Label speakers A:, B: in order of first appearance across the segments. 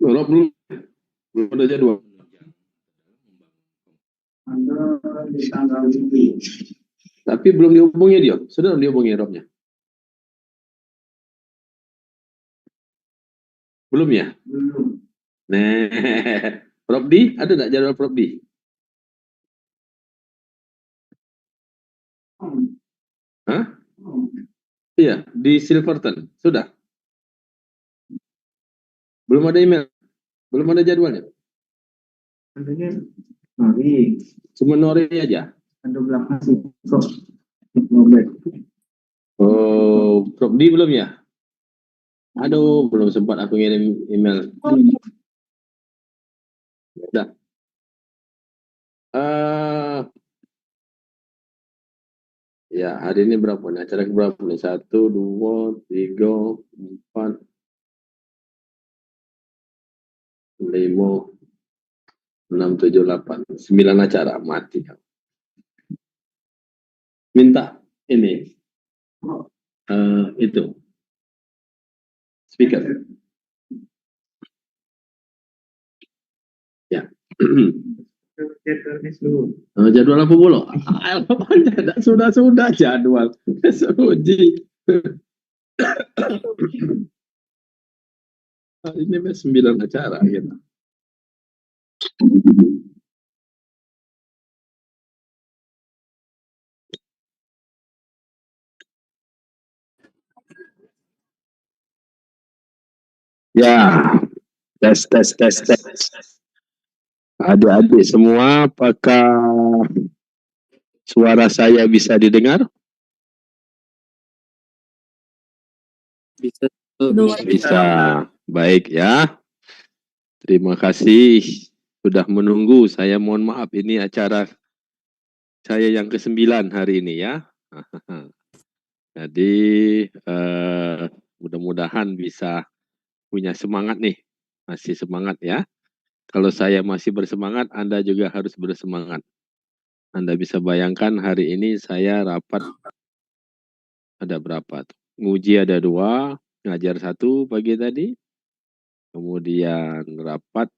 A: Rob belum ada jadwal.
B: Di tanggal ini.
A: Tapi belum dihubungi dia. Sudah dihubungi Robnya? Belum ya?
B: Belum.
A: Nah, Prof D, ada nggak jadwal Prof D? Hah? Iya, di Silverton. Sudah? Belum ada email? Belum ada jadwalnya?
B: Adanya Nori.
A: Cuma Nori aja?
B: Ada belakang kok. Nobel.
A: Oh, Prof D belum ya? Aduh, belum sempat aku ngirim email. Udah. Ya, hari ini berapa nih? Acara berapa nih? 1, 2, 3, 4, 5, 6, 7, 8. 9 acara. Mati. Minta ini. Itu. Speaker. Ya. Jadwal apa pula? Sudah jadwal. Uji. Ini 9 acara gitu. Ya, tes. Adik-adik semua, apakah suara saya bisa didengar? Bisa. Baik ya. Terima kasih sudah menunggu. Saya mohon maaf, ini acara saya yang ke-9 hari ini ya. Jadi mudah-mudahan bisa punya semangat nih. Masih semangat ya. Kalau saya masih bersemangat, Anda juga harus bersemangat. Anda bisa bayangkan hari ini saya rapat ada berapa tuh? Nguji ada 2, ngajar 1 pagi tadi. Kemudian rapat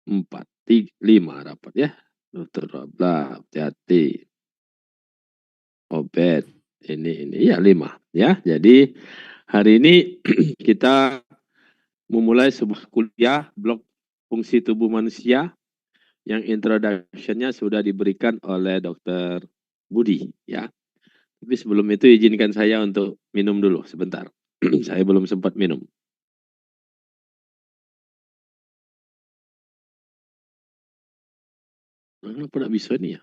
A: 4, 5 rapat ya. Dokter Rabla, Jati, Obed, ini ya 5 ya. Jadi hari ini kita memulai sebuah kuliah blok fungsi tubuh manusia yang introduction-nya sudah diberikan oleh Dokter Budi ya. Tapi sebelum itu izinkan saya untuk minum dulu sebentar. Saya belum sempat minum. Kenapa tidak bisa nih ya?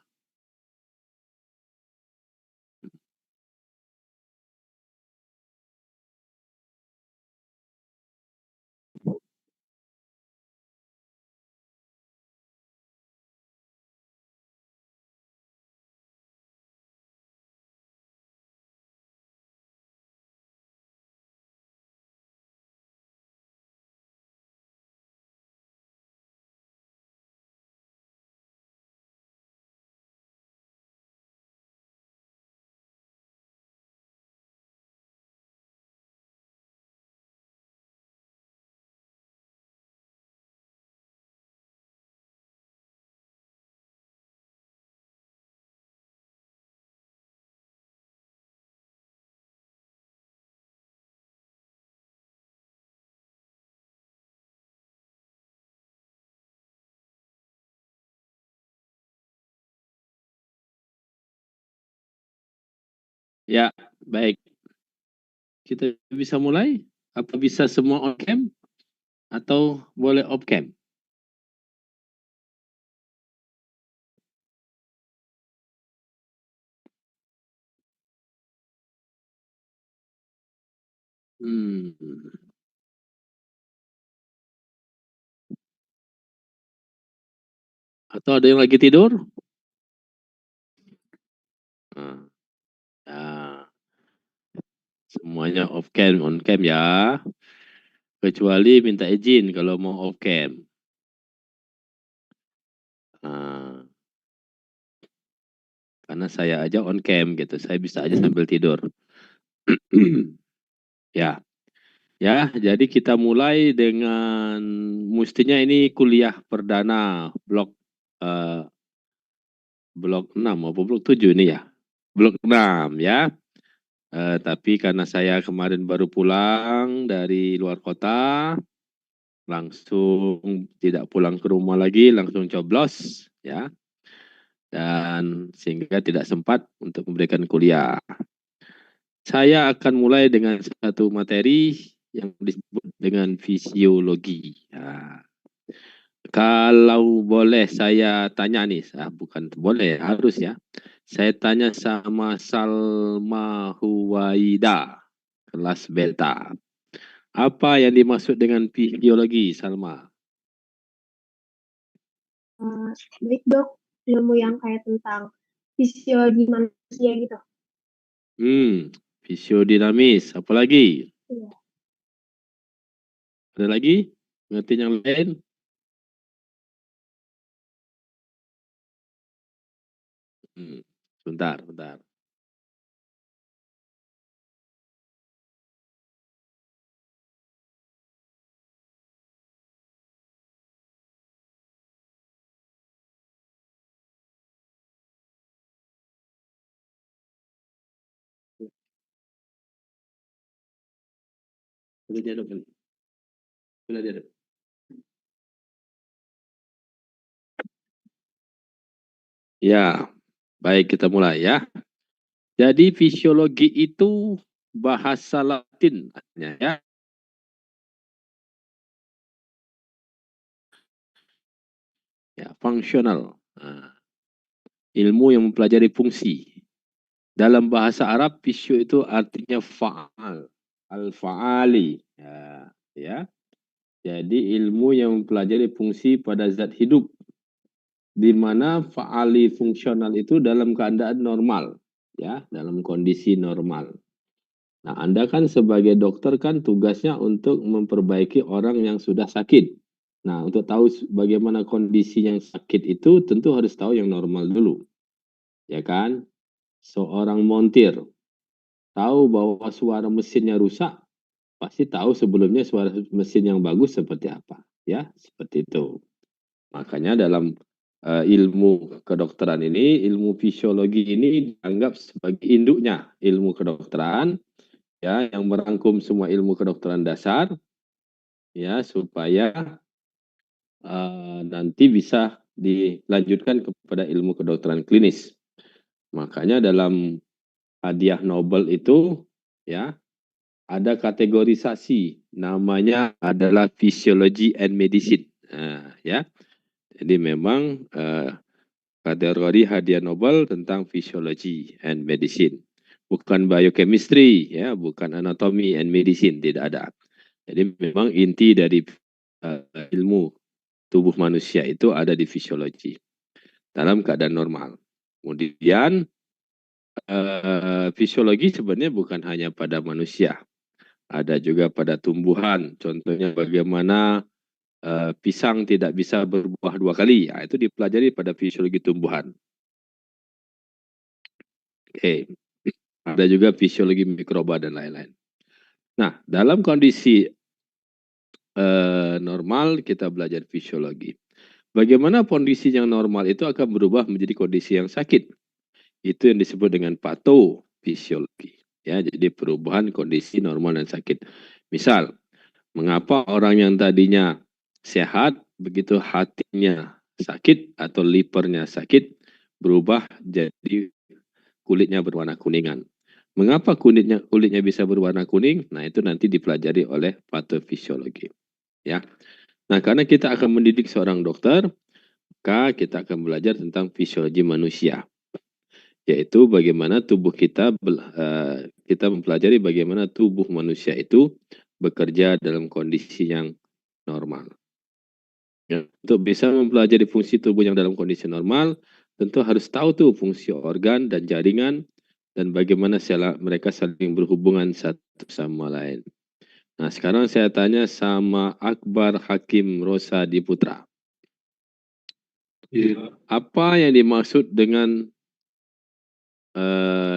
A: Ya, baik. Kita bisa mulai? Apa bisa semua on cam? Atau boleh off cam? Hmm. Atau ada yang lagi tidur? Nah, ya. Semuanya off cam, on cam ya. Kecuali minta izin kalau mau off cam. Nah, karena saya aja on cam gitu, saya bisa aja sambil tidur. Ya, Ya, jadi kita mulai dengan mestinya ini kuliah perdana blok 6 maupun blok 7 ini ya. Blok 6 ya. Tapi karena saya kemarin baru pulang dari luar kota, langsung tidak pulang ke rumah lagi, langsung coblos ya. Dan sehingga tidak sempat untuk memberikan kuliah. Saya akan mulai dengan satu materi yang disebut dengan fisiologi. Ya. Kalau boleh saya tanya nih, bukan boleh, harus ya. Saya tanya sama Salma Huwaida, kelas beta. Apa yang dimaksud dengan fisiologi, Salma?
C: Baik dok, ilmu yang kayak tentang fisiologi manusia gitu.
A: Fisiodinamis. Apa lagi?
C: Iya.
A: Ada lagi? Ngerti yang lain? Bentar, bentar. Boleh diaduk kan? Boleh diaduk. Ya, baik kita mulai ya. Jadi fisiologi itu bahasa Latin ya. Ya, fungsional. Nah, ilmu yang mempelajari fungsi. Dalam bahasa Arab fisio itu artinya fa'al, al-fa'ali. Ya. Jadi ilmu yang mempelajari fungsi pada zat hidup, di mana fa'ali fungsional itu dalam keadaan normal, ya, dalam kondisi normal. Nah, Anda kan sebagai dokter kan tugasnya untuk memperbaiki orang yang sudah sakit. Nah, untuk tahu bagaimana kondisi yang sakit itu tentu harus tahu yang normal dulu. Ya kan? Seorang montir tahu bahwa suara mesinnya rusak, pasti tahu sebelumnya suara mesin yang bagus seperti apa. Ya, seperti itu. Makanya dalam ilmu kedokteran ini, ilmu fisiologi ini dianggap sebagai induknya ilmu kedokteran, ya, yang merangkum semua ilmu kedokteran dasar, ya, supaya nanti bisa dilanjutkan kepada ilmu kedokteran klinis. Makanya dalam hadiah Nobel itu, ya, ada kategorisasi, namanya adalah Physiology and Medicine. Ya, jadi memang kategori hadiah Nobel tentang Physiology and Medicine, bukan biochemistry, ya, bukan anatomy and medicine, tidak ada. Jadi memang inti dari ilmu tubuh manusia itu ada di fisiologi dalam keadaan normal. Kemudian fisiologi sebenarnya bukan hanya pada manusia, ada juga pada tumbuhan. Contohnya bagaimana pisang tidak bisa berbuah 2 kali. Ya, itu dipelajari pada fisiologi tumbuhan. Oke. Ada juga fisiologi mikroba dan lain-lain. Nah, dalam kondisi normal kita belajar fisiologi. Bagaimana kondisi yang normal itu akan berubah menjadi kondisi yang sakit. Itu yang disebut dengan patofisiologi. Ya, jadi perubahan kondisi normal dan sakit. Misal, mengapa orang yang tadinya sehat, begitu hatinya sakit atau livernya sakit, berubah jadi kulitnya berwarna kuningan. Mengapa kulitnya bisa berwarna kuning? Nah, itu nanti dipelajari oleh patofisiologi. Ya. Nah, karena kita akan mendidik seorang dokter, maka kita akan belajar tentang fisiologi manusia. Yaitu bagaimana tubuh kita mempelajari bagaimana tubuh manusia itu bekerja dalam kondisi yang normal. Ya, untuk bisa mempelajari fungsi tubuh yang dalam kondisi normal, tentu harus tahu tuh fungsi organ dan jaringan dan bagaimana mereka saling berhubungan satu sama lain. Nah, sekarang saya tanya sama Akbar Hakim Rosadi Putra. Apa yang dimaksud dengan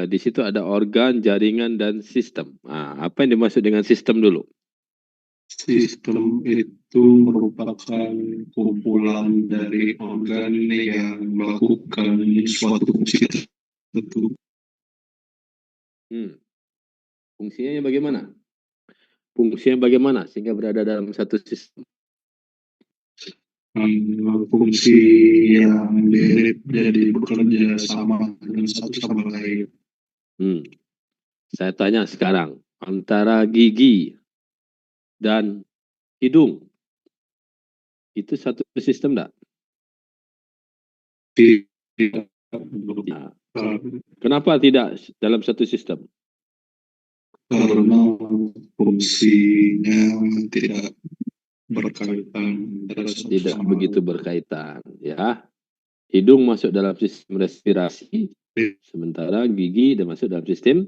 A: di situ ada organ, jaringan, dan sistem. Nah, apa yang dimaksud dengan sistem dulu?
D: Sistem itu merupakan kumpulan dari organ yang melakukan suatu fungsi tertentu.
A: Fungsinya bagaimana? Fungsinya bagaimana sehingga berada dalam satu sistem?
D: Fungsi yang mirip, jadi bekerja sama dengan satu sama lain.
A: Saya tanya sekarang, antara gigi dan hidung, itu satu sistem enggak?
D: Tidak.
A: Ya. Kenapa tidak dalam satu sistem?
D: Karena fungsinya tidak berkaitan.
A: Tidak begitu berkaitan, ya. Hidung masuk dalam sistem respirasi, sementara gigi masuk dalam sistem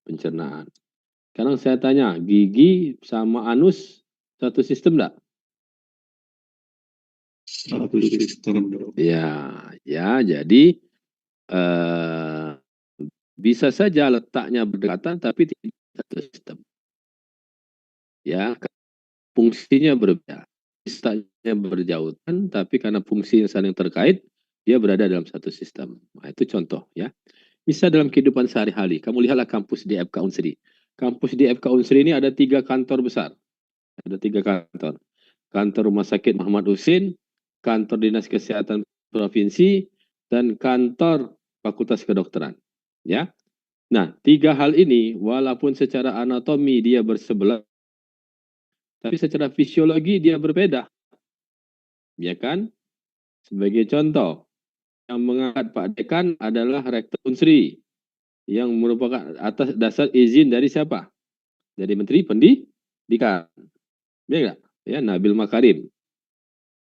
A: pencernaan. Sekarang saya tanya, gigi sama anus satu sistem enggak?
D: Satu sistem.
A: Ya, jadi bisa saja letaknya berdekatan tapi tidak satu sistem. Ya, fungsinya berbeda. Letaknya berjauhan tapi karena fungsi yang saling terkait, dia berada dalam satu sistem. Nah, itu contoh ya. Bisa dalam kehidupan sehari-hari. Kamu lihatlah kampus di FK Unsri. Kampus di FK Unsri ini ada 3 kantor besar. Ada 3 kantor. Kantor Rumah Sakit Muhammad Husin, kantor Dinas Kesehatan Provinsi, dan kantor Fakultas Kedokteran. Ya. Nah, 3 hal ini walaupun secara anatomi dia bersebelah, tapi secara fisiologi dia berbeda. Ya kan? Sebagai contoh, yang mengangkat Pak Dekan adalah Rektor Unsri, yang merupakan atas dasar izin dari siapa? Dari Menteri Pendidikan. Ya enggak? Ya, Nabil Makarim.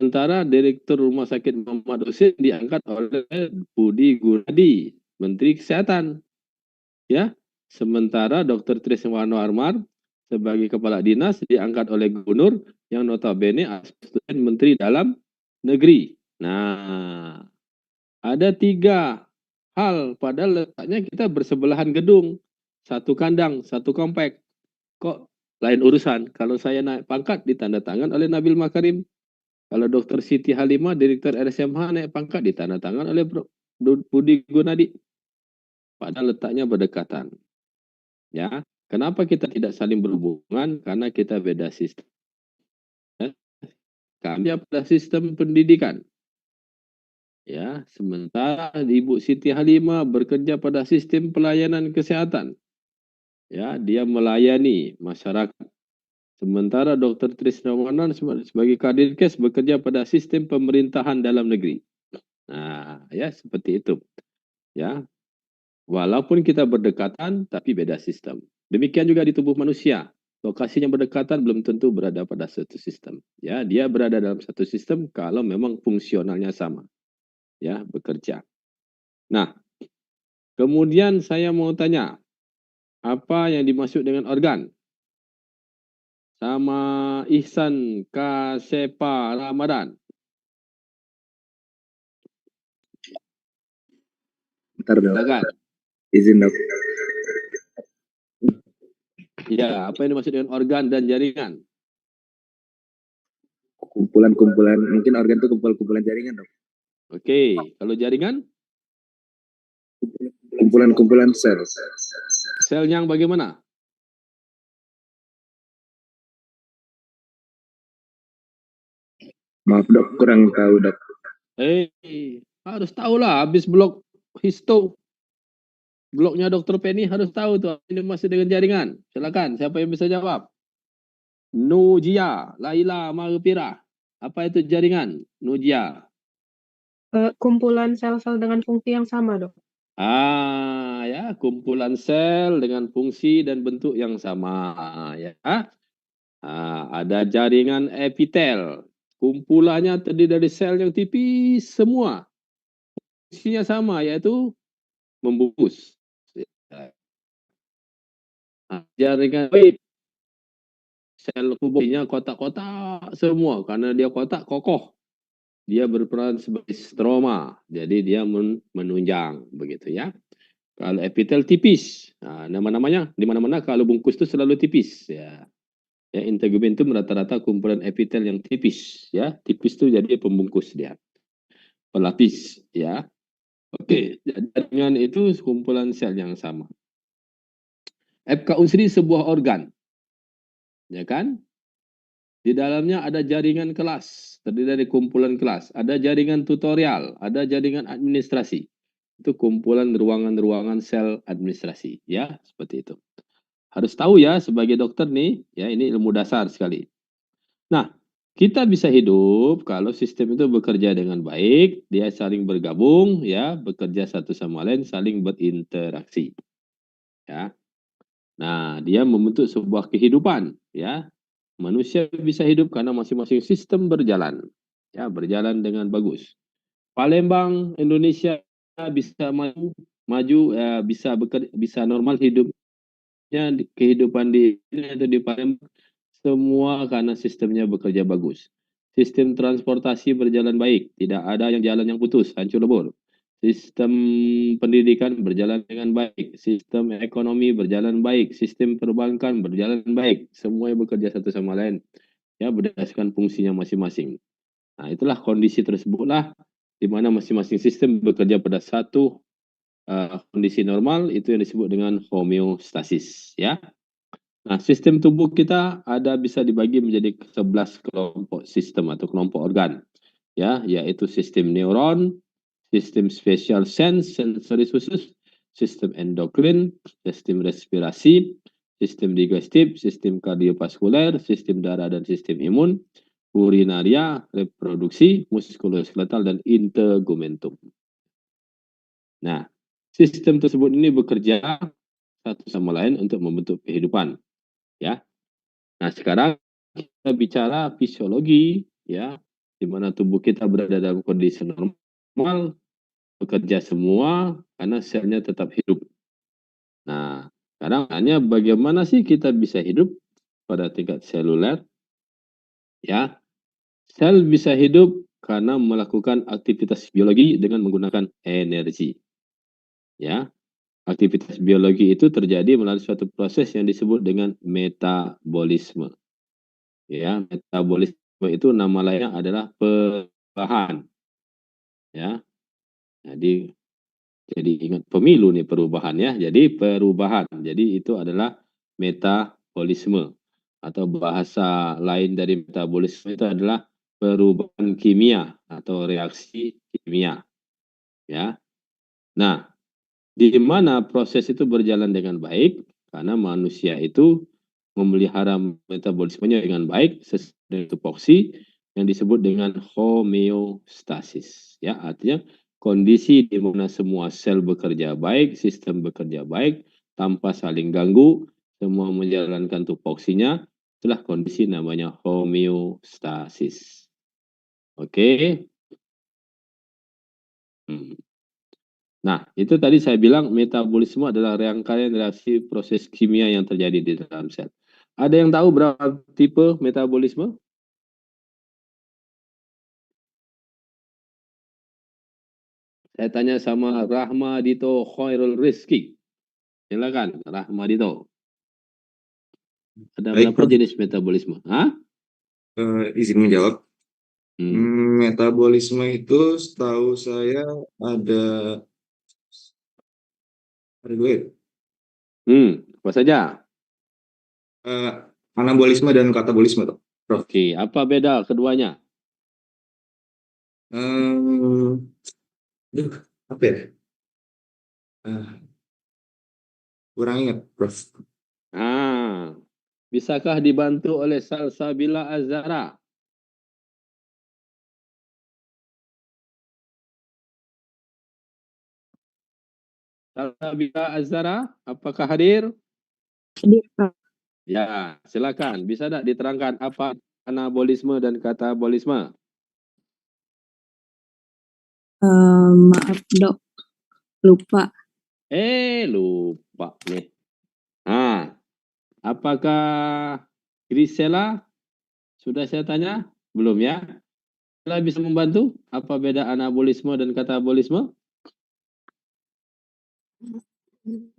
A: Sementara Direktur Rumah Sakit Muhammad Husin diangkat oleh Budi Gunadi, Menteri Kesehatan. Ya, sementara Dr. Triswanto Armar sebagai Kepala Dinas diangkat oleh Gubernur yang notabene asisten Menteri Dalam Negeri. Nah, ada 3 hal padahal letaknya kita bersebelahan gedung, satu kandang, satu komplek. Kok lain urusan? Kalau saya naik pangkat ditandatangan oleh Nabil Makarim. Kalau Dr. Siti Halimah, Direktur RSMH naik pangkat ditandatangan oleh Budi Gunadi. Padahal letaknya berdekatan. Ya, kenapa kita tidak saling berhubungan? Karena kita beda sistem. Ya. Kami pada sistem pendidikan. Ya, sementara Ibu Siti Halimah bekerja pada sistem pelayanan kesehatan. Ya, dia melayani masyarakat. Sementara Dr. Trisnawanan sebagai Kadilkes bekerja pada sistem pemerintahan dalam negeri. Nah, ya seperti itu. Ya. Walaupun kita berdekatan tapi beda sistem. Demikian juga di tubuh manusia. Lokasinya berdekatan belum tentu berada pada satu sistem. Ya, dia berada dalam satu sistem kalau memang fungsionalnya sama. Ya, bekerja. Nah, kemudian saya mau tanya, apa yang dimaksud dengan organ? Sama Ihsan Kasepa Ramadan.
E: Bentar dok.
A: Silakan.
E: Izin dok.
A: Ya, apa yang dimaksud dengan organ dan jaringan?
E: Kumpulan-kumpulan, mungkin organ itu kumpulan jaringan dok.
A: Oke, kalau jaringan?
E: Kumpulan sel.
A: Sel yang bagaimana?
E: Maaf dok, kurang tahu dok.
A: Harus tahu lah, habis blok histo. Bloknya Dr. Penny harus tahu tuh, ini masih dengan jaringan. Silakan, siapa yang bisa jawab? Nujia, Laila Marupira. Apa itu jaringan? Nujia.
F: Kumpulan sel-sel dengan fungsi yang sama, dok.
A: Ya, kumpulan sel dengan fungsi dan bentuk yang sama, ya. Ada jaringan epitel. Kumpulannya terdiri dari sel yang tipis semua. Fungsinya sama, yaitu membungkus. Jaringan wave. Sel kubunya kotak-kotak semua. Karena dia kotak, kokoh. Dia berperan sebagai stroma. Jadi dia menunjang. Begitu ya. Kalau epitel tipis. Nama-namanya, di mana-mana kalau bungkus itu selalu tipis. Ya. Ya, integumentum rata-rata kumpulan epitel yang tipis, ya. Tipis itu jadi pembungkus dia. Pelapis, ya. Oke, jaringan itu kumpulan sel yang sama. FK Unsri sebuah organ, ya kan? Di dalamnya ada jaringan kelas, terdiri dari kumpulan kelas. Ada jaringan tutorial, ada jaringan administrasi. Itu kumpulan ruangan-ruangan sel administrasi, ya, seperti itu. Harus tahu ya sebagai dokter nih, ya ini ilmu dasar sekali. Nah, kita bisa hidup kalau sistem itu bekerja dengan baik, dia saling bergabung, ya, bekerja satu sama lain, saling berinteraksi, ya. Nah, dia membentuk sebuah kehidupan, ya. Manusia bisa hidup karena masing-masing sistem berjalan, ya, berjalan dengan bagus. Palembang, Indonesia bisa maju, bisa normal hidupnya, kehidupan di atau di Palembang semua karena sistemnya bekerja bagus. Sistem transportasi berjalan baik, tidak ada jalan yang putus, hancur lebur. Sistem pendidikan berjalan dengan baik, sistem ekonomi berjalan baik, sistem perbankan berjalan baik, semuanya bekerja satu sama lain, ya, berdasarkan fungsinya masing-masing. Nah, itulah kondisi tersebutlah di mana masing-masing sistem bekerja pada satu kondisi normal, itu yang disebut dengan homeostasis, ya. Nah, sistem tubuh kita bisa dibagi menjadi 11 kelompok sistem atau kelompok organ, ya, yaitu sistem neuron, sistem spatial sense, sensori khusus, sistem endokrin, sistem respirasi, sistem digestif, sistem kardiovaskuler, sistem darah dan sistem imun, urinaria, reproduksi, muskuloskeletal, dan integumentum. Nah, sistem tersebut ini bekerja satu sama lain untuk membentuk kehidupan, ya. Nah, sekarang kita bicara fisiologi, ya, di mana tubuh kita berada dalam kondisi normal, bekerja semua karena selnya tetap hidup. Nah, sekarang hanya bagaimana sih kita bisa hidup pada tingkat seluler, ya. Sel bisa hidup karena melakukan aktivitas biologi dengan menggunakan energi, ya. Aktivitas biologi itu terjadi melalui suatu proses yang disebut dengan metabolisme. Ya, metabolisme itu nama lainnya adalah perubahan. Ya. Jadi ingat pemilu nih, perubahan, ya. Jadi perubahan. Jadi itu adalah metabolisme, atau bahasa lain dari metabolisme itu adalah perubahan kimia atau reaksi kimia, ya. Nah, di mana proses itu berjalan dengan baik karena manusia itu memelihara metabolismenya dengan baik sesuai dengan tupoksi yang disebut dengan homeostasis, ya, artinya kondisi di mana semua sel bekerja baik, sistem bekerja baik tanpa saling ganggu, semua menjalankan tupoksinya, itulah kondisi namanya homeostasis. Oke. Nah, itu tadi saya bilang metabolisme adalah rangkaian reaksi proses kimia yang terjadi di dalam sel. Ada yang tahu berapa tipe metabolisme? Saya tanya sama Rahmadito Khairul Rizki. Silakan, Rahmadito. Ada
G: Baik,
A: berapa
G: Prof.
A: jenis metabolisme? Hah?
G: Izin menjawab. Metabolisme itu setahu saya ada dua ya.
A: Apa saja?
G: Anabolisme dan katabolisme, Prof.
A: Oke, apa beda keduanya?
G: Apa ya? Kurang ingat, Prof.
A: Bisakah dibantu oleh Salsabila Azhara? Salsabila Azhara, apakah hadir?
F: Hadir, Prof.
A: Ya, silakan. Bisa tidak diterangkan apa anabolisme dan katabolisme?
H: Maaf dok, lupa.
A: Lupa nih. Apakah Grisela sudah saya tanya? Belum, ya? Grisela bisa membantu? Apa beda anabolisme dan katabolisme?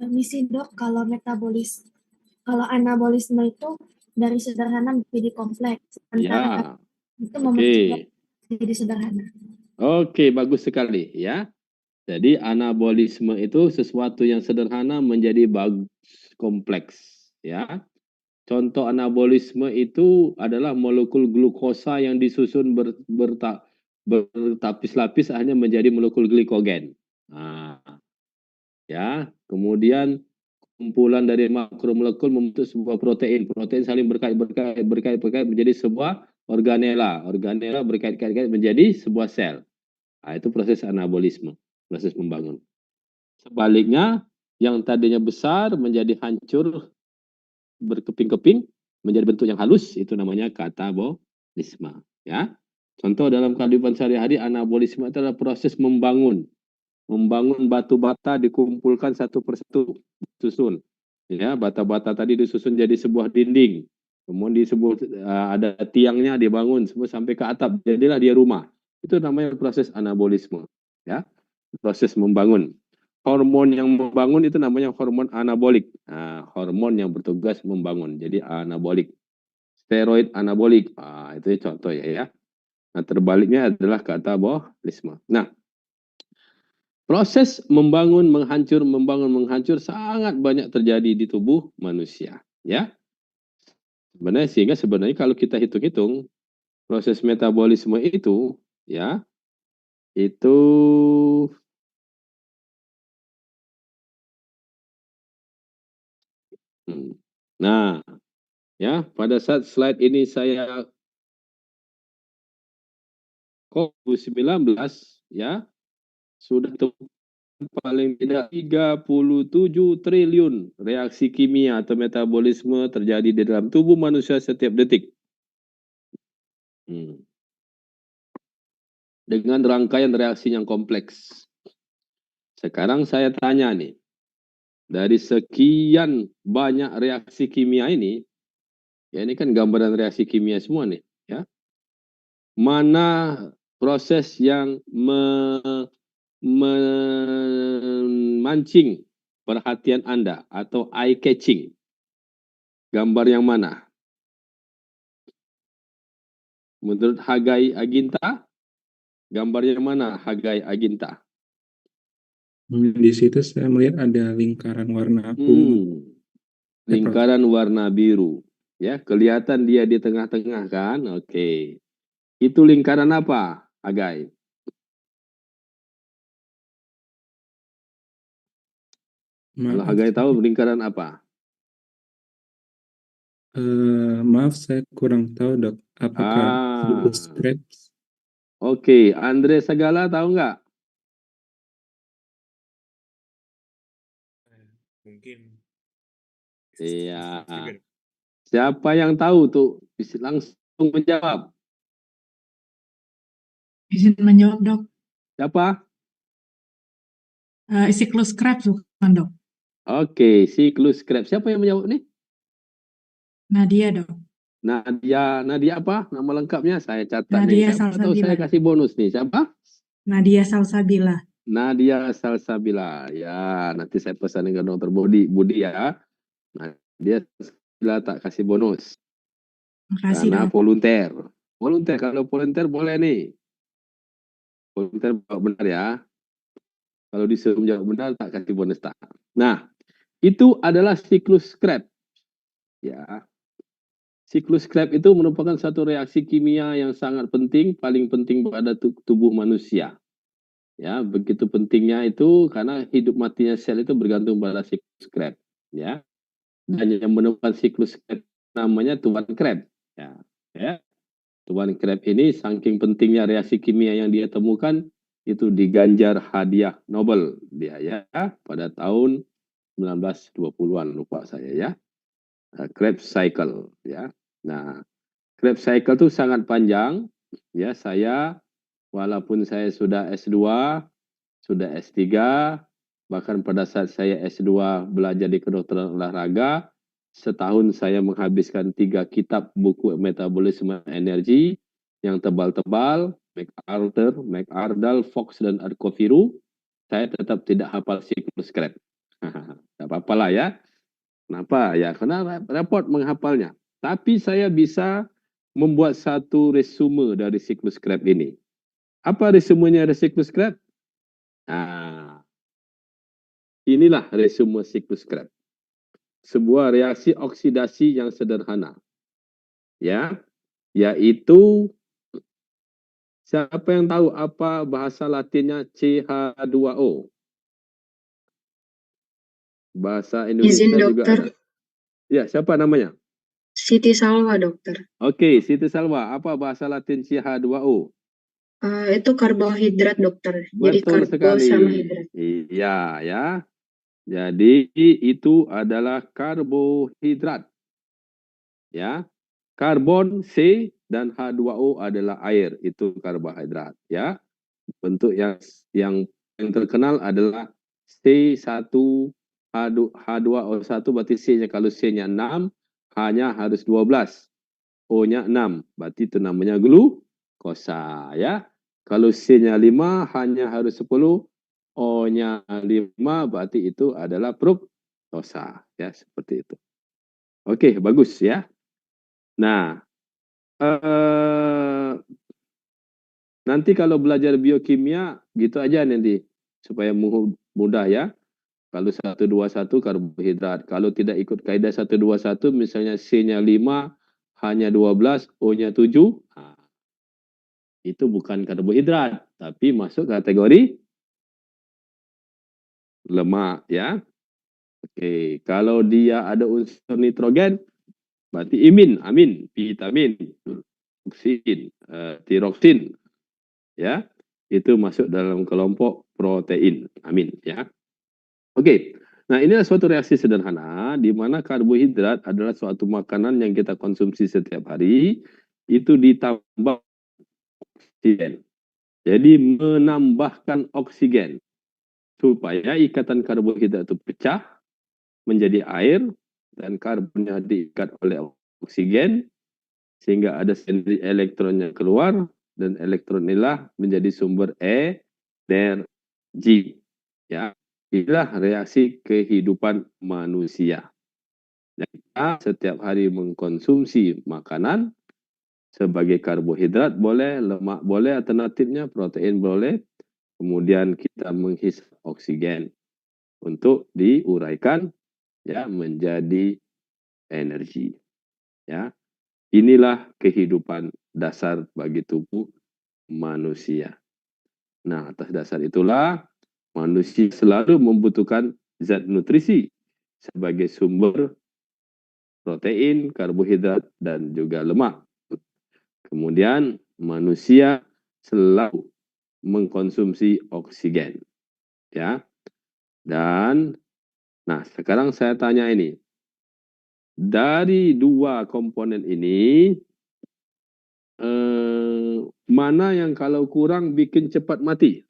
C: Permisi dok, kalau anabolisme itu
I: dari sederhana menjadi kompleks.
A: Ya,
I: Itu
A: oke.
I: mempercepat jadi sederhana.
A: Oke, bagus sekali ya. Jadi anabolisme itu sesuatu yang sederhana menjadi kompleks ya. Contoh anabolisme itu adalah molekul glukosa yang disusun bertapis-lapis hanya menjadi molekul glikogen. Nah, ya, kemudian kumpulan dari makromolekul membentuk sebuah protein. Protein saling berkait menjadi sebuah organela. Organela berkait-kait menjadi sebuah sel. Nah, itu proses anabolisme, proses membangun. Sebaliknya, yang tadinya besar menjadi hancur, berkeping-keping, menjadi bentuk yang halus, itu namanya katabolisme. Ya, contoh dalam kehidupan sehari-hari, anabolisme itu adalah proses membangun batu bata dikumpulkan satu persatu, susun. Ya, bata-bata tadi disusun jadi sebuah dinding. Kemudian ada tiangnya dibangun semua sampai ke atap, jadilah dia rumah. Itu namanya proses anabolisme. Ya, proses membangun. Hormon yang membangun itu namanya hormon anabolik. Nah, hormon yang bertugas membangun, jadi anabolik. Steroid anabolik, itu contoh ya. Nah, terbaliknya adalah katabolisme. Nah, proses membangun, menghancur sangat banyak terjadi di tubuh manusia, ya. Sebenarnya kalau kita hitung-hitung proses metabolisme itu, ya, itu nah, ya, pada saat slide ini saya COVID-19, ya, sudah paling tidak 37 triliun reaksi kimia atau metabolisme terjadi di dalam tubuh manusia setiap detik. Dengan rangkaian reaksi yang kompleks. Sekarang saya tanya nih, dari sekian banyak reaksi kimia ini, ya ini kan gambaran reaksi kimia semua nih, ya. Mana proses yang memancing perhatian Anda atau eye catching? Gambar yang mana? Menurut Hagai Aginta, gambar yang mana Hagai Aginta?
J: Di situ saya melihat ada lingkaran warna ungu.
A: Lingkaran warna biru. Ya, kelihatan dia di tengah-tengah kan? Oke. Itu lingkaran apa, Hagai? Kalau Hagai tahu lingkaran apa?
J: Maaf, saya kurang tahu, Dok. Apakah siklus Krebs?
A: Oke, Andre Sagala tahu nggak?
G: Mungkin.
A: Iya. Siapa yang tahu tuh? Bisa langsung menjawab.
K: Izin menjawab, Dok.
A: Siapa?
K: Siklus Krebs bukan, Dok?
A: Oke, siklus Krebs. Siapa yang menjawab nih?
K: Nadia, Dok.
A: Nadia apa? Nama lengkapnya saya catat
K: Nadia
A: nih. Siapa tahu
K: Salsabila.
A: saya kasih bonus nih. Siapa?
K: Nadia Salsabila.
A: Nadia Salsabila. Ya, nanti saya pesan ke dokter Budi ya. Nadia Salsabila tak kasih bonus.
K: Makasih,
A: Karena
K: Dok.
A: volunteer. Volunteer, kalau volunteer boleh nih. Volunteer benar ya. Kalau disuruh menjawab benar, tak kasih bonus tak. Nah, itu adalah siklus Krebs. Ya. Siklus Krebs itu merupakan satu reaksi kimia yang sangat penting, paling penting pada tubuh manusia. Ya, begitu pentingnya itu karena hidup matinya sel itu bergantung pada siklus Krebs. Ya. Dan yang menemukan siklus Krebs namanya Tuan Krebs. Ya. Tuan Krebs ini saking pentingnya reaksi kimia yang dia temukan itu diganjar hadiah Nobel dia ya pada tahun 1920-an, lupa saya ya. Krebs cycle ya. Nah, Krebs cycle itu sangat panjang ya. Saya walaupun saya sudah S2, sudah S3, bahkan pada saat saya S2 belajar di kedokteran olahraga, setahun saya menghabiskan 3 kitab buku metabolisme energi yang tebal-tebal, McArdle, Fox, dan Arkoviru. Saya tetap tidak hafal siklus Krebs. Tidak apa-apa lah ya. Kenapa? Ya, karena repot menghafalnya. Tapi saya bisa membuat satu resume dari siklus Krebs ini. Apa resumenya dari siklus Krebs? Nah, inilah resume siklus Krebs. Sebuah reaksi oksidasi yang sederhana. Ya, yaitu siapa yang tahu apa bahasa Latinnya CH2O? Bahasa Indonesia
F: Izin,
A: juga
F: dokter.
A: ada. Ya, siapa namanya?
F: Siti Salwa, dokter.
A: Oke, Siti Salwa, apa bahasa Latin CH2O?
F: Itu karbohidrat, dokter. Jadi
A: Betul
F: karbo
A: sekali.
F: sama hidrat.
A: Iya, ya. Jadi itu adalah karbohidrat. Ya. Karbon C dan H2O adalah air, itu karbohidrat, ya. Bentuk yang terkenal adalah C1H2O1, berarti C-nya kalau C-nya 6, H-nya harus 12, O-nya 6, berarti itu namanya glukosa, ya. Kalau C-nya 5, H-nya harus 10, O-nya 5, berarti itu adalah fruktosa, ya, seperti itu. Oke, bagus ya. Nah, nanti kalau belajar biokimia gitu aja nanti supaya mudah ya. Kalau 121 karbohidrat, kalau tidak ikut kaidah 121 misalnya C-nya 5, H-nya 12, O-nya 7, nah, itu bukan karbohidrat, tapi masuk kategori lemak ya. Oke, kalau dia ada unsur nitrogen berarti amin, vitamin, oksin, tiroksin, ya, itu masuk dalam kelompok protein, amin, ya. Oke, nah inilah suatu reaksi sederhana di mana karbohidrat adalah suatu makanan yang kita konsumsi setiap hari, itu ditambah oksigen. Jadi menambahkan oksigen supaya ikatan karbohidrat itu pecah menjadi air dan karbonnya diikat oleh oksigen sehingga ada sendiri elektronnya keluar dan elektron inilah menjadi sumber energi. Ya, inilah reaksi kehidupan manusia. Kita setiap hari mengkonsumsi makanan sebagai karbohidrat boleh, lemak boleh, alternatifnya protein boleh. Kemudian kita menghisap oksigen untuk diuraikan ya menjadi energi. Ya. Inilah kehidupan dasar bagi tubuh manusia. Nah, atas dasar itulah manusia selalu membutuhkan zat nutrisi sebagai sumber protein, karbohidrat, dan juga lemak. Kemudian manusia selalu mengkonsumsi oksigen. Ya. Dan nah, sekarang saya tanya ini. Dari dua komponen ini mana yang kalau kurang bikin cepat mati?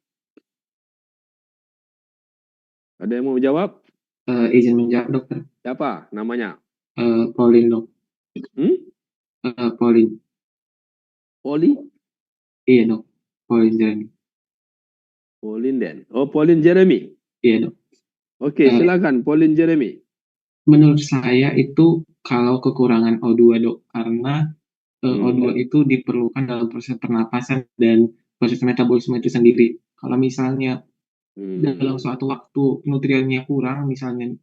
A: Ada yang mau jawab?
L: Izin menjawab, dokter.
A: Siapa namanya?
L: Pauline, dok. Pauline.
A: Poli?
L: Iya, dok. Pauline Jeremy.
A: Pauline Den. Oh, Pauline Jeremy.
L: Iya, dok.
A: Oke, silakan Pauline Jeremy.
L: Menurut saya itu kalau kekurangan O2, dok, karena O2 itu diperlukan dalam proses pernapasan dan proses metabolisme itu sendiri. Kalau misalnya dalam suatu waktu nutriennya kurang, misalnya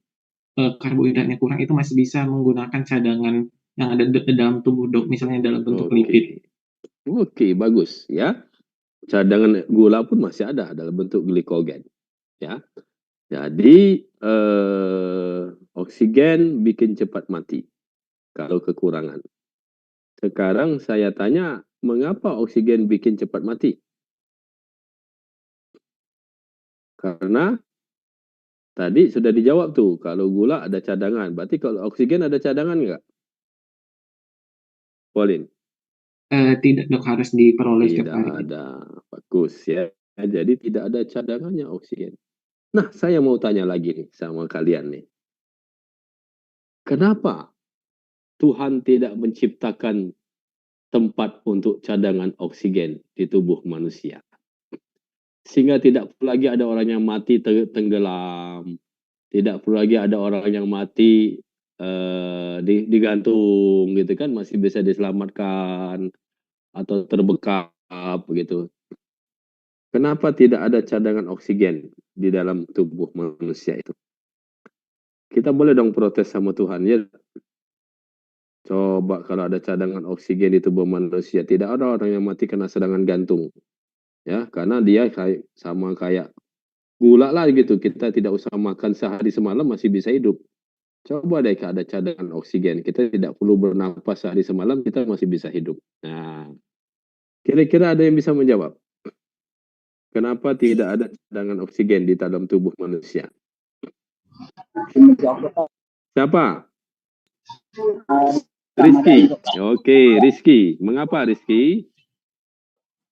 L: karbohidratnya kurang, itu masih bisa menggunakan cadangan yang ada dalam tubuh, dok, misalnya dalam bentuk lipid.
A: Oke, bagus ya. Cadangan gula pun masih ada dalam bentuk glikogen. Ya. Jadi oksigen bikin cepat mati kalau kekurangan. Sekarang saya tanya, mengapa oksigen bikin cepat mati? Karena tadi sudah dijawab tuh, kalau gula ada cadangan. Berarti kalau oksigen ada cadangan nggak? Pauline?
L: Tidak, dok, harus diperoleh setiap hari.
A: Tidak ada. Bagus ya. Jadi tidak ada cadangannya oksigen. Nah, saya mau tanya lagi nih sama kalian nih. Kenapa Tuhan tidak menciptakan tempat untuk cadangan oksigen di tubuh manusia? Sehingga tidak perlu lagi ada orang yang mati tenggelam. Tidak perlu lagi ada orang yang mati digantung gitu kan, masih bisa diselamatkan atau terbekap begitu. Kenapa tidak ada cadangan oksigen di dalam tubuh manusia itu? Kita boleh dong protes sama Tuhan, ya. Coba kalau ada cadangan oksigen di tubuh manusia, tidak ada orang yang mati karena serangan jantung. Ya, karena dia sama kayak gula lah gitu. Kita tidak usah makan sehari semalam masih bisa hidup. Coba deh ada cadangan oksigen. Kita tidak perlu bernapas sehari semalam, kita masih bisa hidup. Nah, kira-kira ada yang bisa menjawab? Kenapa tidak ada cadangan oksigen di dalam tubuh manusia? Siapa? Rizky. Oke, Rizky. Mengapa Rizky?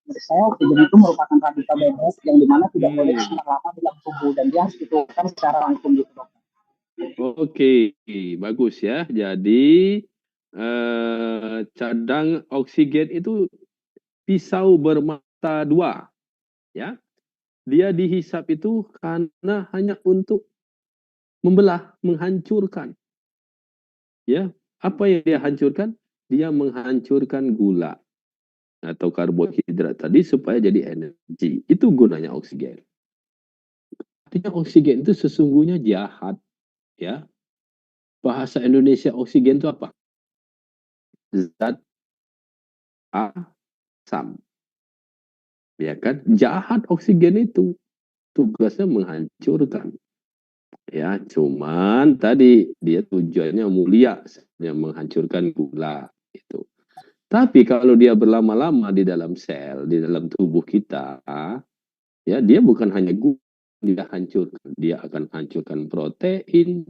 B: Saya oksigen itu merupakan radikal bebas yang dimana tidak boleh lama dalam tubuh dan dia harus dikeluarkan secara langsung gitu, Dok.
A: Oke, bagus ya. Jadi cadang oksigen itu pisau bermata dua, ya. Dia dihisap itu karena hanya untuk membelah, menghancurkan. Ya, apa yang dia hancurkan? Dia menghancurkan gula atau karbohidrat tadi supaya jadi energi. Itu gunanya oksigen. Artinya oksigen itu sesungguhnya jahat, ya. Bahasa Indonesia oksigen itu apa? Zat asam. Ya kan? Jahat oksigen itu. Tugasnya menghancurkan. Ya, cuman tadi dia tujuannya mulia, yang menghancurkan gula itu. Tapi kalau dia berlama-lama di dalam sel, di dalam tubuh kita, ya dia bukan hanya gula dia hancurkan, dia akan hancurkan protein,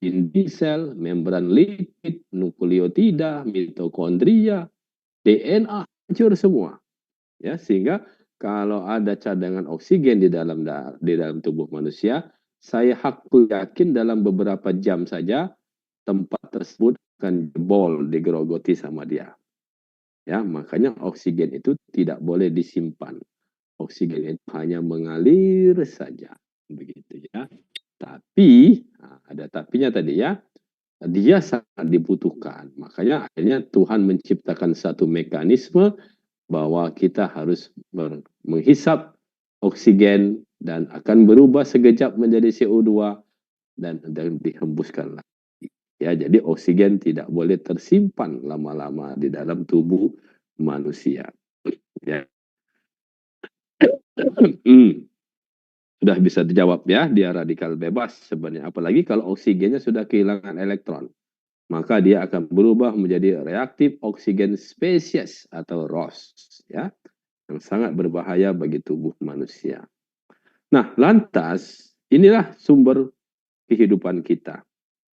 A: inti sel, membran lipid, nukleotida, mitokondria, DNA, hancur semua. Ya, sehingga kalau ada cadangan oksigen di dalam tubuh manusia, saya yakin dalam beberapa jam saja tempat tersebut akan jebol, digerogoti sama dia. Ya, makanya oksigen itu tidak boleh disimpan. Oksigen itu hanya mengalir saja, begitu ya. Tapi ada tapinya tadi ya. Dia sangat dibutuhkan. Makanya akhirnya Tuhan menciptakan satu mekanisme bahwa kita harus menghisap oksigen dan akan berubah sekejap menjadi CO2 dan dihembuskan lagi. Ya, jadi oksigen tidak boleh tersimpan lama-lama di dalam tubuh manusia. Ya. Sudah bisa dijawab ya, dia radikal bebas sebenarnya. Apalagi kalau oksigennya sudah kehilangan elektron, maka dia akan berubah menjadi reaktif oksigen spesies atau ROS, ya, yang sangat berbahaya bagi tubuh manusia. Nah, lantas inilah sumber kehidupan kita.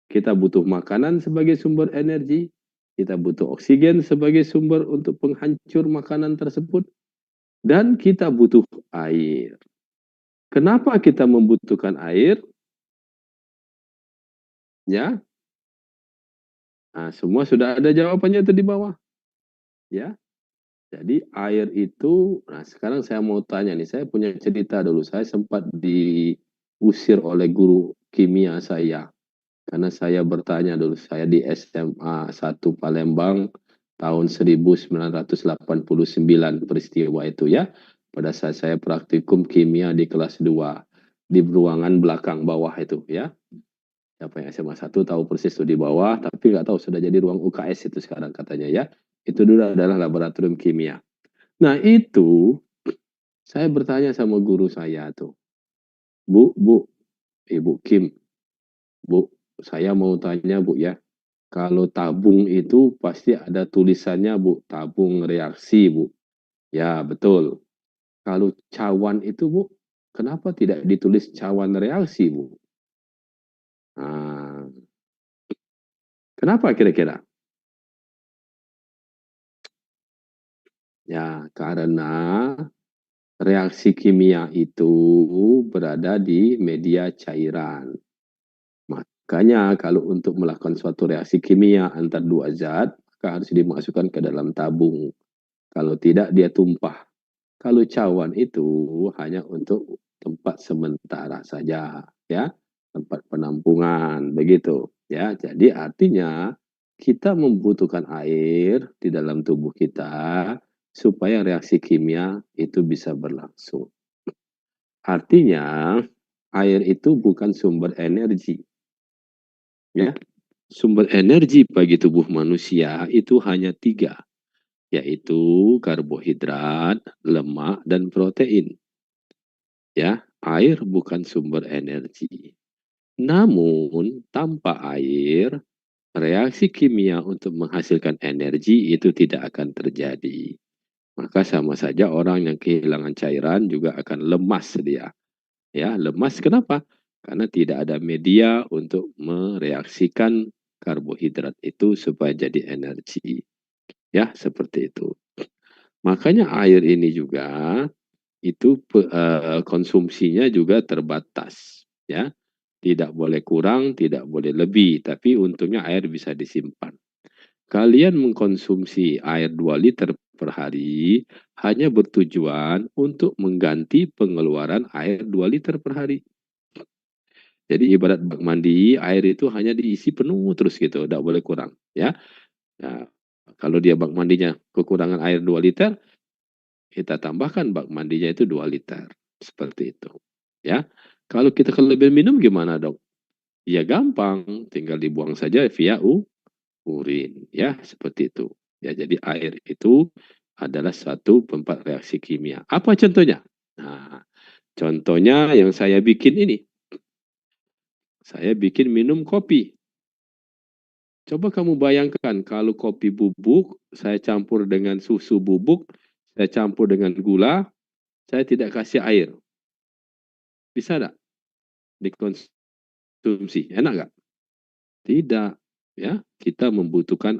A: Kita butuh makanan sebagai sumber energi, kita butuh oksigen sebagai sumber untuk penghancur makanan tersebut, dan kita butuh air. Kenapa kita membutuhkan air? Ya, nah, semua sudah ada jawabannya itu di bawah. Ya, jadi air itu, nah sekarang saya mau tanya nih, saya punya cerita dulu, saya sempat diusir oleh guru kimia saya. Karena saya bertanya dulu, saya di SMA 1 Palembang tahun 1989 peristiwa itu ya. Pada saat saya praktikum kimia di kelas 2 di ruangan belakang bawah itu ya. Siapa yang SMA 1 tahu persis itu di bawah, tapi nggak tahu sudah jadi ruang UKS itu sekarang katanya ya. Itu dulu adalah laboratorium kimia. Nah itu saya bertanya sama guru saya tuh, Bu, Ibu Kim, Bu, saya mau tanya Bu ya, kalau tabung itu pasti ada tulisannya Bu, tabung reaksi Bu. Ya betul. Kalau cawan itu Bu, kenapa tidak ditulis cawan reaksi Bu? Nah, kenapa kira-kira? Ya karena reaksi kimia itu berada di media cairan. Makanya kalau untuk melakukan suatu reaksi kimia antar dua zat, maka harus dimasukkan ke dalam tabung. Kalau tidak dia tumpah. Kalau cawan itu hanya untuk tempat sementara saja, ya, tempat penampungan, begitu. Ya, jadi artinya kita membutuhkan air di dalam tubuh kita supaya reaksi kimia itu bisa berlangsung. Artinya air itu bukan sumber energi. Ya, sumber energi bagi tubuh manusia itu hanya 3, yaitu karbohidrat, lemak, dan protein. Ya, air bukan sumber energi. Namun, tanpa air, reaksi kimia untuk menghasilkan energi itu tidak akan terjadi. Maka sama saja orang yang kehilangan cairan juga akan lemas dia. Ya, lemas kenapa? Karena tidak ada media untuk mereaksikan karbohidrat itu supaya jadi energi. Ya, seperti itu. Makanya air ini juga itu konsumsinya juga terbatas. Ya, tidak boleh kurang, tidak boleh lebih, tapi untungnya air bisa disimpan. Kalian mengkonsumsi air 2 liter per hari hanya bertujuan untuk mengganti pengeluaran air 2 liter per hari. Jadi ibarat bak mandi, air itu hanya diisi penuh terus gitu, tidak boleh kurang. Ya. Nah, kalau dia bak mandinya kekurangan air 2 liter, kita tambahkan bak mandinya itu 2 liter. Seperti itu. Ya. Kalau kita kelebihan minum gimana dok? Ya gampang, tinggal dibuang saja via urin, ya seperti itu. Ya jadi air itu adalah suatu tempat reaksi kimia. Apa contohnya? Nah, contohnya yang saya bikin ini. Saya bikin minum kopi. Coba kamu bayangkan kalau kopi bubuk, saya campur dengan susu bubuk, saya campur dengan gula, saya tidak kasih air. Bisa enggak dikonsumsi? Enak enggak? Tidak. Ya, kita membutuhkan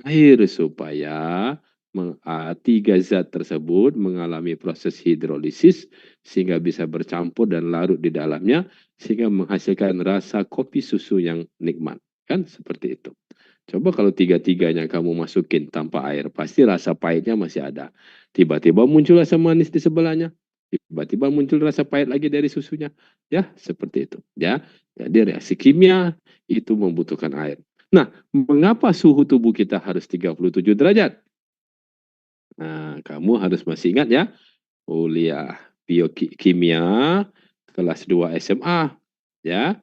A: air supaya 3 zat tersebut mengalami proses hidrolisis sehingga bisa bercampur dan larut di dalamnya sehingga menghasilkan rasa kopi susu yang nikmat. Kan seperti itu. Coba kalau 3-tiganya kamu masukin tanpa air, pasti rasa pahitnya masih ada. Tiba-tiba muncul rasa manis di sebelahnya. Tiba-tiba muncul rasa pahit lagi dari susunya. Ya, seperti itu. Ya, jadi reaksi kimia itu membutuhkan air. Nah, mengapa suhu tubuh kita harus 37 derajat? Nah, kamu harus masih ingat ya, kuliah biokimia kelas 2 SMA, ya,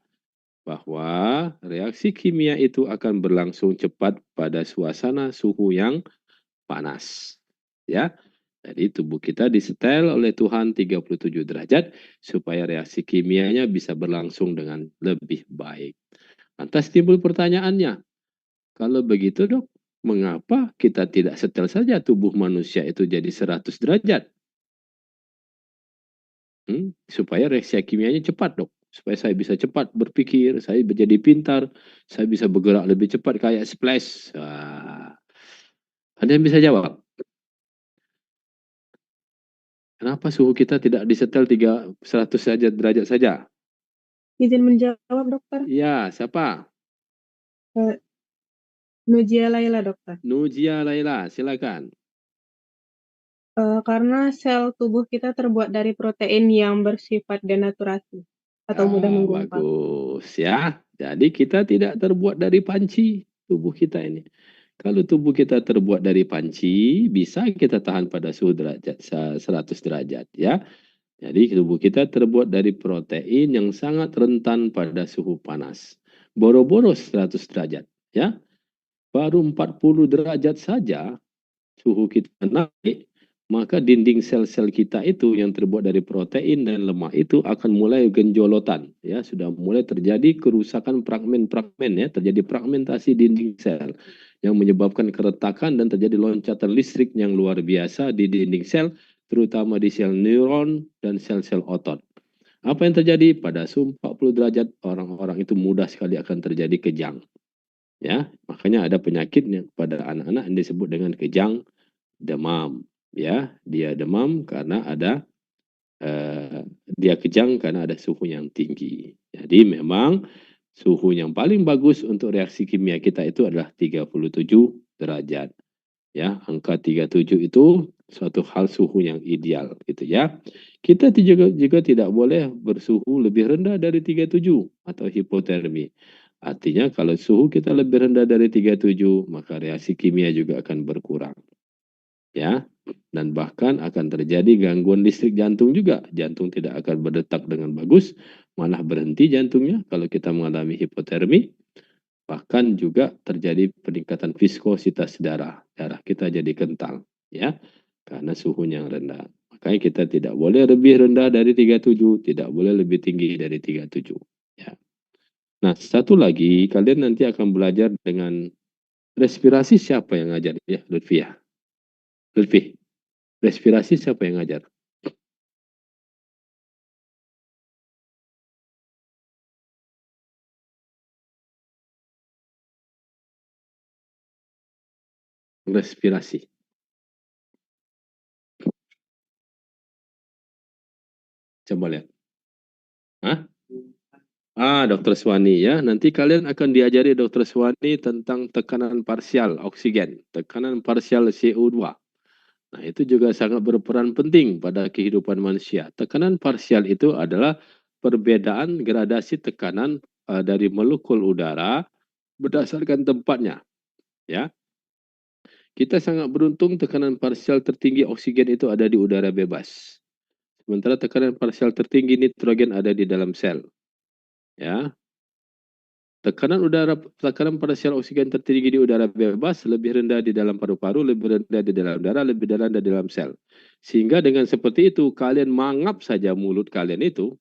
A: bahwa reaksi kimia itu akan berlangsung cepat pada suasana suhu yang panas. Ya, jadi tubuh kita disetel oleh Tuhan 37 derajat supaya reaksi kimianya bisa berlangsung dengan lebih baik. Lantas timbul pertanyaannya, kalau begitu dok, mengapa kita tidak setel saja tubuh manusia itu jadi 100 derajat? Supaya reaksi kimianya cepat dok. Supaya saya bisa cepat berpikir, saya menjadi pintar, saya bisa bergerak lebih cepat kayak Splash. Ada yang bisa jawab? Kenapa suhu kita tidak disetel 100 derajat saja?
F: Izin menjawab, dokter.
A: Iya, siapa?
F: Nujia Laila, dokter.
A: Nujia Laila, silakan.
F: Karena sel tubuh kita terbuat dari protein yang bersifat denaturasi atau mudah menggumpal.
A: Bagus ya. Jadi kita tidak terbuat dari panci tubuh kita ini. Kalau tubuh kita terbuat dari panci, bisa kita tahan pada suhu derajat 100 derajat ya. Jadi tubuh kita terbuat dari protein yang sangat rentan pada suhu panas. Boro-boro 100 derajat ya. Baru 40 derajat saja suhu kita naik, maka dinding sel-sel kita itu yang terbuat dari protein dan lemak itu akan mulai genjolotan ya, sudah mulai terjadi kerusakan fragmen-fragmen ya, terjadi fragmentasi dinding sel yang menyebabkan keretakan dan terjadi loncatan listrik yang luar biasa di dinding sel, terutama di sel neuron dan sel-sel otot. Apa yang terjadi pada suhu 40 derajat, orang-orang itu mudah sekali akan terjadi kejang. Ya, makanya ada penyakit yang pada anak-anak yang disebut dengan kejang demam. Ya, dia demam karena ada dia kejang karena ada suhu yang tinggi. Jadi memang suhu yang paling bagus untuk reaksi kimia kita itu adalah 37 derajat. Ya, angka 37 itu suatu hal suhu yang ideal gitu ya. Kita juga tidak boleh bersuhu lebih rendah dari 37 atau hipotermi. Artinya kalau suhu kita lebih rendah dari 37, maka reaksi kimia juga akan berkurang. Ya, dan bahkan akan terjadi gangguan listrik jantung juga. Jantung tidak akan berdetak dengan bagus, malah berhenti jantungnya kalau kita mengalami hipotermi. Bahkan juga terjadi peningkatan viskositas darah. Darah kita jadi kental, ya, karena suhunya yang rendah. Makanya kita tidak boleh lebih rendah dari 37, tidak boleh lebih tinggi dari 37. Ya. Nah, satu lagi, kalian nanti akan belajar dengan respirasi. Siapa yang ngajar? Ya, Lutfi ya. Lutfi, respirasi siapa yang ngajar? Respirasi. Coba lihat. Hah? Dokter Swani ya. Nanti kalian akan diajari Dokter Swani tentang tekanan parsial oksigen, tekanan parsial CO2. Nah, itu juga sangat berperan penting pada kehidupan manusia. Tekanan parsial itu adalah perbedaan gradasi tekanan dari molekul udara berdasarkan tempatnya. Ya. Kita sangat beruntung tekanan parsial tertinggi oksigen itu ada di udara bebas. Sementara tekanan parsial tertinggi nitrogen ada di dalam sel. Ya. Tekanan parsial oksigen tertinggi di udara bebas, lebih rendah di dalam paru-paru, lebih rendah di dalam darah, lebih rendah di dalam sel. Sehingga dengan seperti itu, kalian mangap saja mulut kalian itu,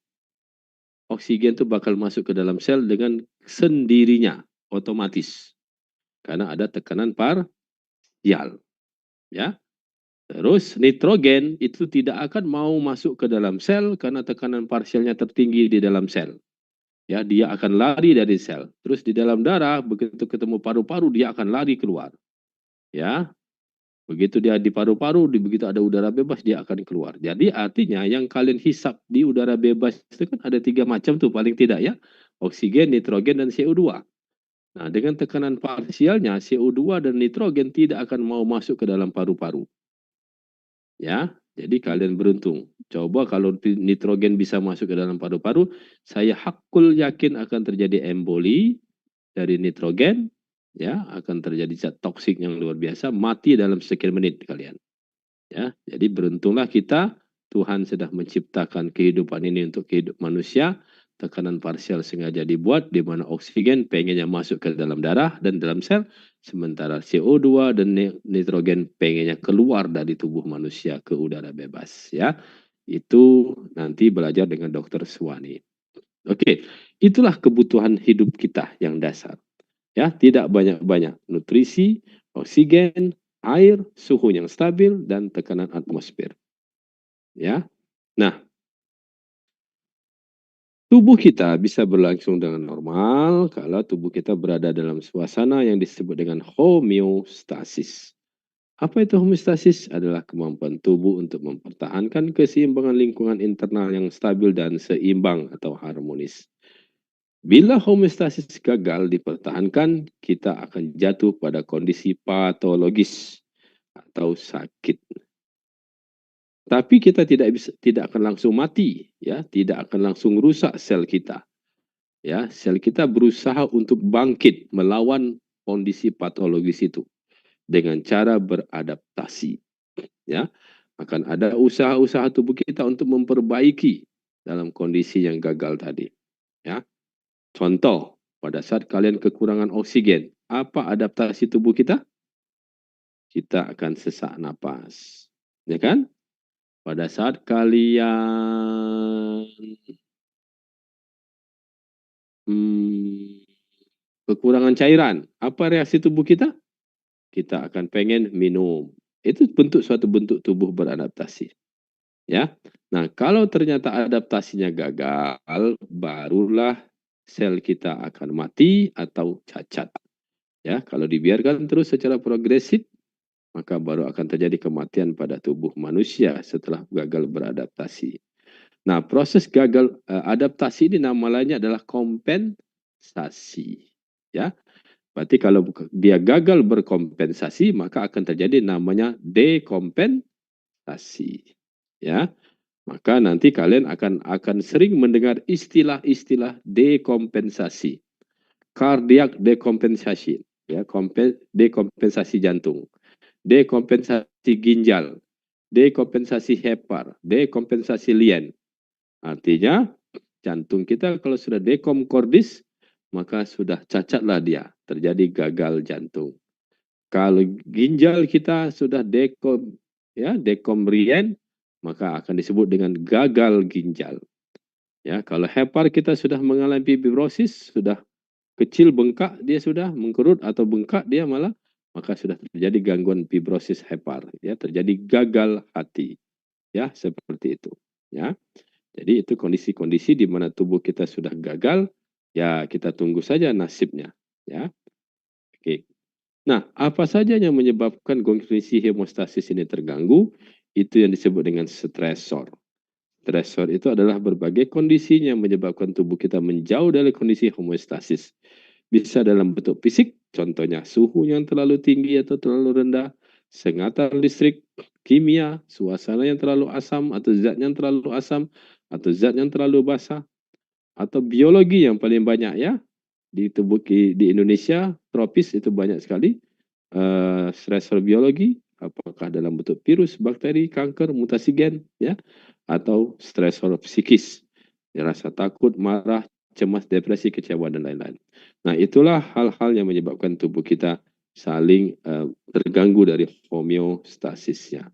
A: oksigen itu bakal masuk ke dalam sel dengan sendirinya, otomatis. Karena ada tekanan parsial. Ya. Terus nitrogen itu tidak akan mau masuk ke dalam sel karena tekanan parsialnya tertinggi di dalam sel. Ya, dia akan lari dari sel. Terus di dalam darah, begitu ketemu paru-paru, dia akan lari keluar. Ya, begitu dia di paru-paru, begitu ada udara bebas, dia akan keluar. Jadi artinya yang kalian hisap di udara bebas itu kan ada 3 macam tuh paling tidak ya. Oksigen, nitrogen, dan CO2. Nah, dengan tekanan parsialnya, CO2 dan nitrogen tidak akan mau masuk ke dalam paru-paru. Ya, jadi kalian beruntung. Coba kalau nitrogen bisa masuk ke dalam paru-paru, saya hakul yakin akan terjadi emboli dari nitrogen, ya, akan terjadi zat toksik yang luar biasa, mati dalam sekian menit kalian. Ya, jadi beruntunglah kita, Tuhan sudah menciptakan kehidupan ini untuk hidup manusia. Tekanan parsial sengaja dibuat di mana oksigen pengennya masuk ke dalam darah dan dalam sel, sementara CO2 dan nitrogen pengennya keluar dari tubuh manusia ke udara bebas. Ya, itu nanti belajar dengan Dokter Swani. Oke, itulah kebutuhan hidup kita yang dasar. Ya, tidak banyak-banyak nutrisi, oksigen, air, suhu yang stabil, dan tekanan atmosfer. Ya, nah, tubuh kita bisa berlangsung dengan normal kalau tubuh kita berada dalam suasana yang disebut dengan homeostasis. Apa itu homeostasis? Adalah kemampuan tubuh untuk mempertahankan keseimbangan lingkungan internal yang stabil dan seimbang atau harmonis. Bila homeostasis gagal dipertahankan, kita akan jatuh pada kondisi patologis atau sakit. Tapi kita tidak akan langsung mati, ya, tidak akan langsung rusak sel kita. Ya, sel kita berusaha untuk bangkit melawan kondisi patologis itu dengan cara beradaptasi. Ya, akan ada usaha-usaha tubuh kita untuk memperbaiki dalam kondisi yang gagal tadi. Ya, contoh, pada saat kalian kekurangan oksigen, apa adaptasi tubuh kita? Kita akan sesak napas, ya kan? Pada saat kalian kekurangan cairan, apa reaksi tubuh kita? Kita akan pengen minum. Itu suatu bentuk tubuh beradaptasi. Ya. Nah, kalau ternyata adaptasinya gagal, barulah sel kita akan mati atau cacat. Ya, kalau dibiarkan terus secara progresif, maka baru akan terjadi kematian pada tubuh manusia setelah gagal beradaptasi. Nah, proses gagal adaptasi ini nama lainnya adalah kompensasi. Ya, berarti kalau dia gagal berkompensasi, maka akan terjadi namanya dekompensasi. Ya, maka nanti kalian akan sering mendengar istilah-istilah dekompensasi. cardiac decompensation, ya, dekompensasi jantung, dekompensasi ginjal, dekompensasi hepar, dekompensasi lien. Artinya jantung kita kalau sudah dekomkordis, maka sudah cacatlah dia, terjadi gagal jantung. Kalau ginjal kita sudah dekomrien, maka akan disebut dengan gagal ginjal. Ya, kalau hepar kita sudah mengalami fibrosis, sudah kecil bengkak, dia sudah mengkerut atau bengkak dia malah, maka sudah terjadi gangguan fibrosis hepar, ya, terjadi gagal hati, ya, seperti itu, ya. Jadi itu kondisi-kondisi di mana tubuh kita sudah gagal, ya kita tunggu saja nasibnya, ya. Oke. Nah, apa saja yang menyebabkan kondisi hemostasis ini terganggu? Itu yang disebut dengan stresor. Stresor itu adalah berbagai kondisi yang menyebabkan tubuh kita menjauh dari kondisi homeostasis. Bisa dalam bentuk fisik, contohnya suhu yang terlalu tinggi atau terlalu rendah, sengatan listrik, kimia, suasana yang terlalu asam atau zat yang terlalu asam, atau zat yang terlalu basah, atau biologi yang paling banyak, ya. Di tubuh di Indonesia, tropis itu banyak sekali. Stresor biologi, apakah dalam bentuk virus, bakteri, kanker, mutasi gen, ya, atau stresor psikis, rasa takut, marah, cemas, depresi, kecewa, dan lain-lain. Nah, itulah hal-hal yang menyebabkan tubuh kita saling terganggu dari homeostasisnya.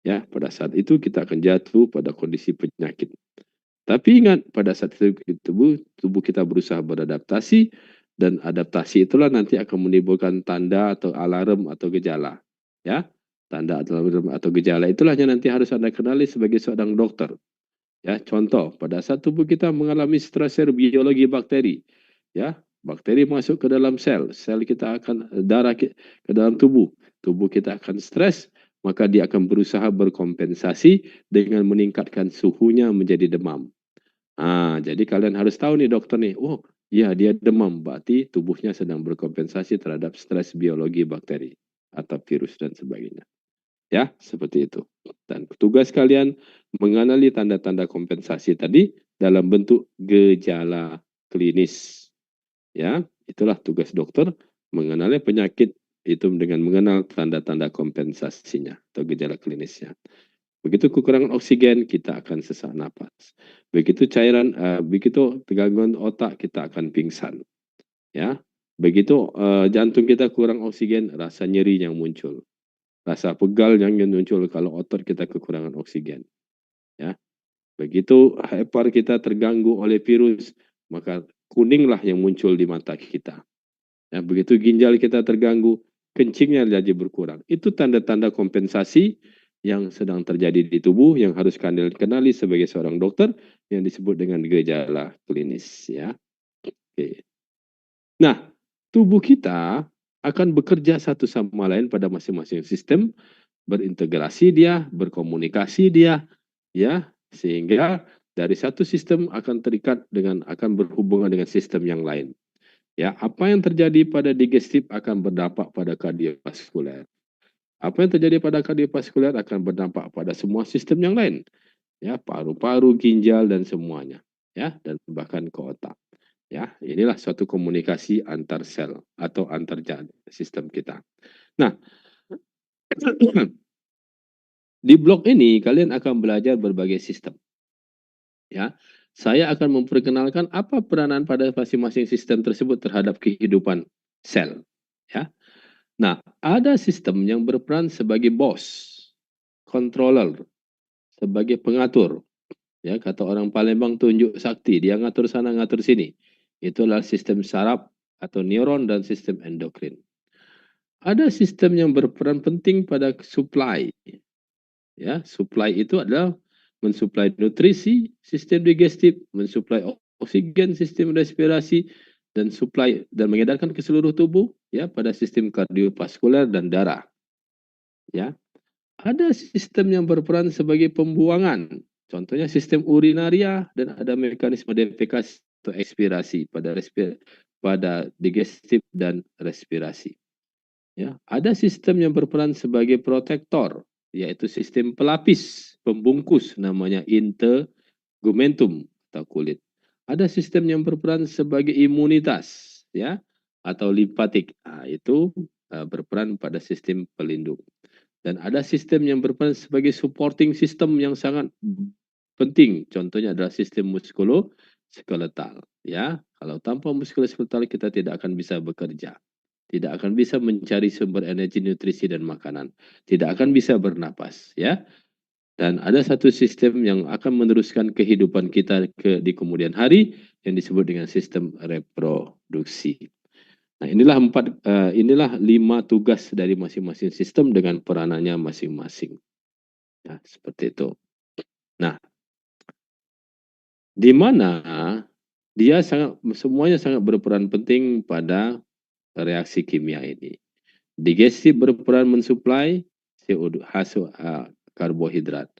A: Ya, pada saat itu kita akan jatuh pada kondisi penyakit. Tapi ingat, pada saat itu tubuh kita berusaha beradaptasi, dan adaptasi itulah nanti akan menimbulkan tanda atau alarm atau gejala. Ya, tanda atau alarm atau gejala itulah yang nanti harus Anda kenali sebagai seorang dokter. Ya, contoh, pada saat tubuh kita mengalami stresor biologi bakteri, ya, bakteri masuk ke dalam sel kita akan darah ke dalam tubuh kita akan stres, maka dia akan berusaha berkompensasi dengan meningkatkan suhunya menjadi demam. Jadi kalian harus tahu nih dokter nih, oh iya dia demam, berarti tubuhnya sedang berkompensasi terhadap stres biologi bakteri atau virus dan sebagainya. Ya, seperti itu. Dan tugas kalian mengenali tanda-tanda kompensasi tadi dalam bentuk gejala klinis. Ya, itulah tugas dokter, mengenali penyakit itu dengan mengenal tanda-tanda kompensasinya atau gejala klinisnya. Begitu kekurangan oksigen, kita akan sesak napas. Begitu begitu gangguan otak, kita akan pingsan. Ya, begitu jantung kita kurang oksigen, rasa nyeri yang muncul, rasa pegal yang muncul kalau otot kita kekurangan oksigen. Ya, begitu hepar kita terganggu oleh virus, maka kuninglah yang muncul di mata kita. Ya, begitu ginjal kita terganggu, kencingnya jadi berkurang. Itu tanda-tanda kompensasi yang sedang terjadi di tubuh yang harus kalian kenali sebagai seorang dokter yang disebut dengan gejala klinis, ya. Oke. Nah, tubuh kita akan bekerja satu sama lain pada masing-masing sistem, berintegrasi dia, berkomunikasi dia, ya, sehingga dari satu sistem akan akan berhubungan dengan sistem yang lain. Ya, apa yang terjadi pada digestif akan berdampak pada kardiovaskuler. Apa yang terjadi pada kardiovaskuler akan berdampak pada semua sistem yang lain, ya, paru-paru, ginjal, dan semuanya, ya, dan bahkan ke otak. Ya, inilah suatu komunikasi antar sel atau antar sistem kita. Nah, di blog ini kalian akan belajar berbagai sistem. Ya, saya akan memperkenalkan apa peranan pada masing-masing sistem tersebut terhadap kehidupan sel. Ya. Nah, ada sistem yang berperan sebagai bos, controller, sebagai pengatur. Ya, kata orang Palembang, tunjuk sakti, dia ngatur sana, ngatur sini. Itulah sistem saraf atau neuron dan sistem endokrin. Ada sistem yang berperan penting pada supply. Ya, supply itu adalah mensuplai nutrisi, sistem digestif, mensuplai oksigen, sistem respirasi, dan supply dan mengedarkan ke seluruh tubuh, ya, pada sistem kardiovaskuler dan darah. Ya, ada sistem yang berperan sebagai pembuangan, contohnya sistem urinaria, dan ada mekanisme defekasi atau ekspirasi pada digestif dan respirasi. Ya, ada sistem yang berperan sebagai protektor, yaitu sistem pelapis, pembungkus, namanya integumentum atau kulit. Ada sistem yang berperan sebagai imunitas, ya, atau limfatik. Nah, itu berperan pada sistem pelindung. Dan ada sistem yang berperan sebagai supporting system yang sangat penting. Contohnya adalah sistem muskuloskeletal. Ya, kalau tanpa muskuloskeletal kita tidak akan bisa bekerja, tidak akan bisa mencari sumber energi, nutrisi dan makanan, tidak akan bisa bernapas. Ya, dan ada satu sistem yang akan meneruskan kehidupan kita di kemudian hari yang disebut dengan sistem reproduksi. Nah, inilah 5 tugas dari masing-masing sistem dengan peranannya masing-masing. Nah, seperti itu. Nah, di mana semuanya sangat berperan penting pada reaksi kimia ini. Digestif berperan mensuplai CO2 karbohidrat,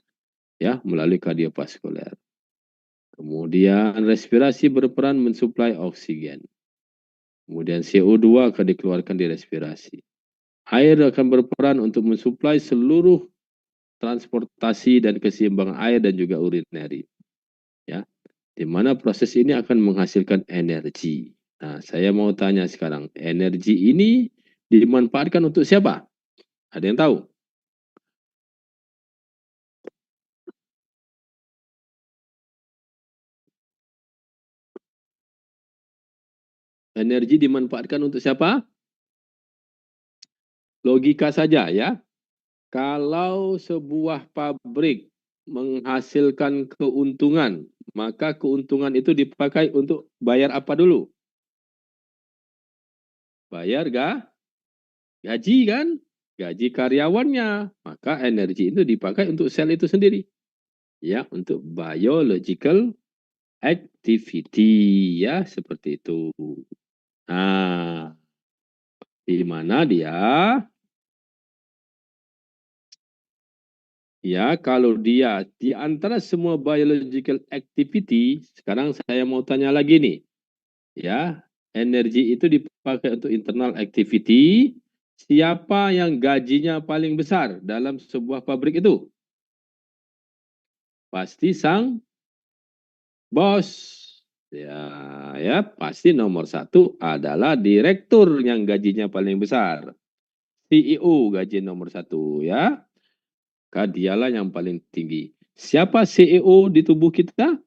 A: ya, melalui kardiovaskuler. Kemudian respirasi berperan mensuplai oksigen. Kemudian CO2 akan dikeluarkan di respirasi. Air akan berperan untuk mensuplai seluruh transportasi dan keseimbangan air dan juga urinary. Ya, di mana proses ini akan menghasilkan energi. Nah, saya mau tanya sekarang, energi ini dimanfaatkan untuk siapa? Ada yang tahu? Energi dimanfaatkan untuk siapa? Logika saja ya. Kalau sebuah pabrik menghasilkan keuntungan, maka keuntungan itu dipakai untuk bayar apa dulu? Bayar gaji kan? Gaji karyawannya. Maka energi itu dipakai untuk sel itu sendiri. Ya, untuk biological activity ya, seperti itu. Nah, di mana dia? Ya, kalau dia di antara semua biological activity, sekarang saya mau tanya lagi nih. Ya, energi itu dipakai untuk internal activity. Siapa yang gajinya paling besar dalam sebuah pabrik itu? Pasti sang bos. Ya, pasti nomor 1 adalah direktur yang gajinya paling besar. CEO gaji nomor 1 ya. Dialah yang paling tinggi. Siapa CEO di tubuh kita?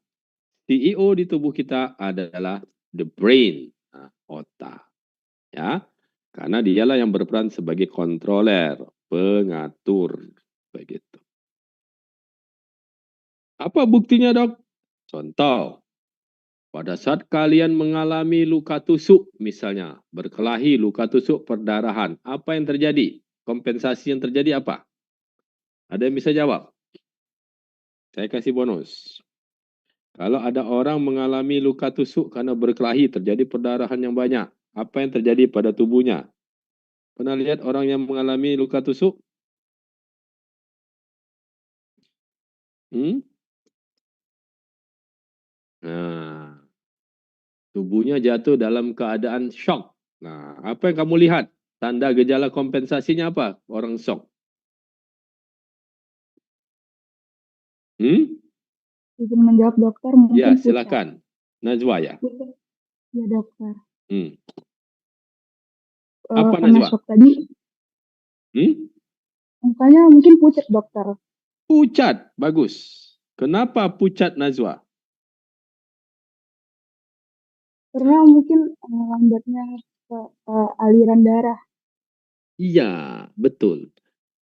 A: CEO di tubuh kita adalah the brain, otak. Ya, karena dialah yang berperan sebagai controller, pengatur, begitu. Apa buktinya, Dok? Contoh, pada saat kalian mengalami luka tusuk, misalnya berkelahi, luka tusuk, perdarahan, apa yang terjadi? Kompensasi yang terjadi apa? Ada yang bisa jawab? Saya kasih bonus. Kalau ada orang mengalami luka tusuk karena berkelahi, terjadi perdarahan yang banyak, apa yang terjadi pada tubuhnya? Pernah lihat orang yang mengalami luka tusuk? Nah, tubuhnya jatuh dalam keadaan shock. Nah, apa yang kamu lihat? Tanda gejala kompensasinya apa? Orang shock.
M: Izin menjawab dokter, mungkin
A: ya, silakan. Najwa ya?
M: Ya dokter.
A: Apa
M: Karena
A: Najwa?
M: shock tadi, mukanya mungkin pucat dokter.
A: Pucat, bagus. Kenapa pucat Najwa?
M: Karena mungkin lambatnya aliran darah.
A: Iya, betul.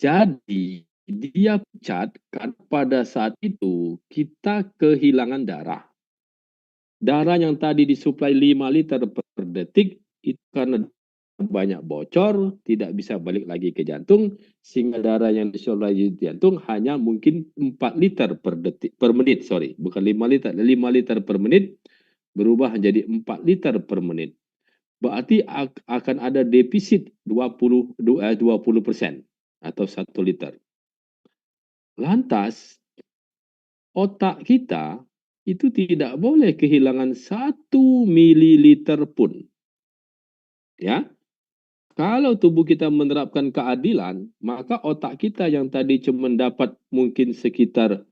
A: Jadi, dia pucat kan pada saat itu kita kehilangan darah. Darah yang tadi disuplai 5 liter per detik, itu karena banyak bocor, tidak bisa balik lagi ke jantung, sehingga darah yang disuplai di jantung hanya mungkin 4 liter per menit, bukan 5 liter, 5 liter per menit, berubah menjadi 4 liter per menit. Berarti akan ada defisit 20% atau 1 liter. Lantas, otak kita itu tidak boleh kehilangan 1 mililiter pun. Ya, kalau tubuh kita menerapkan keadilan, maka otak kita yang tadi cuma dapat mungkin sekitar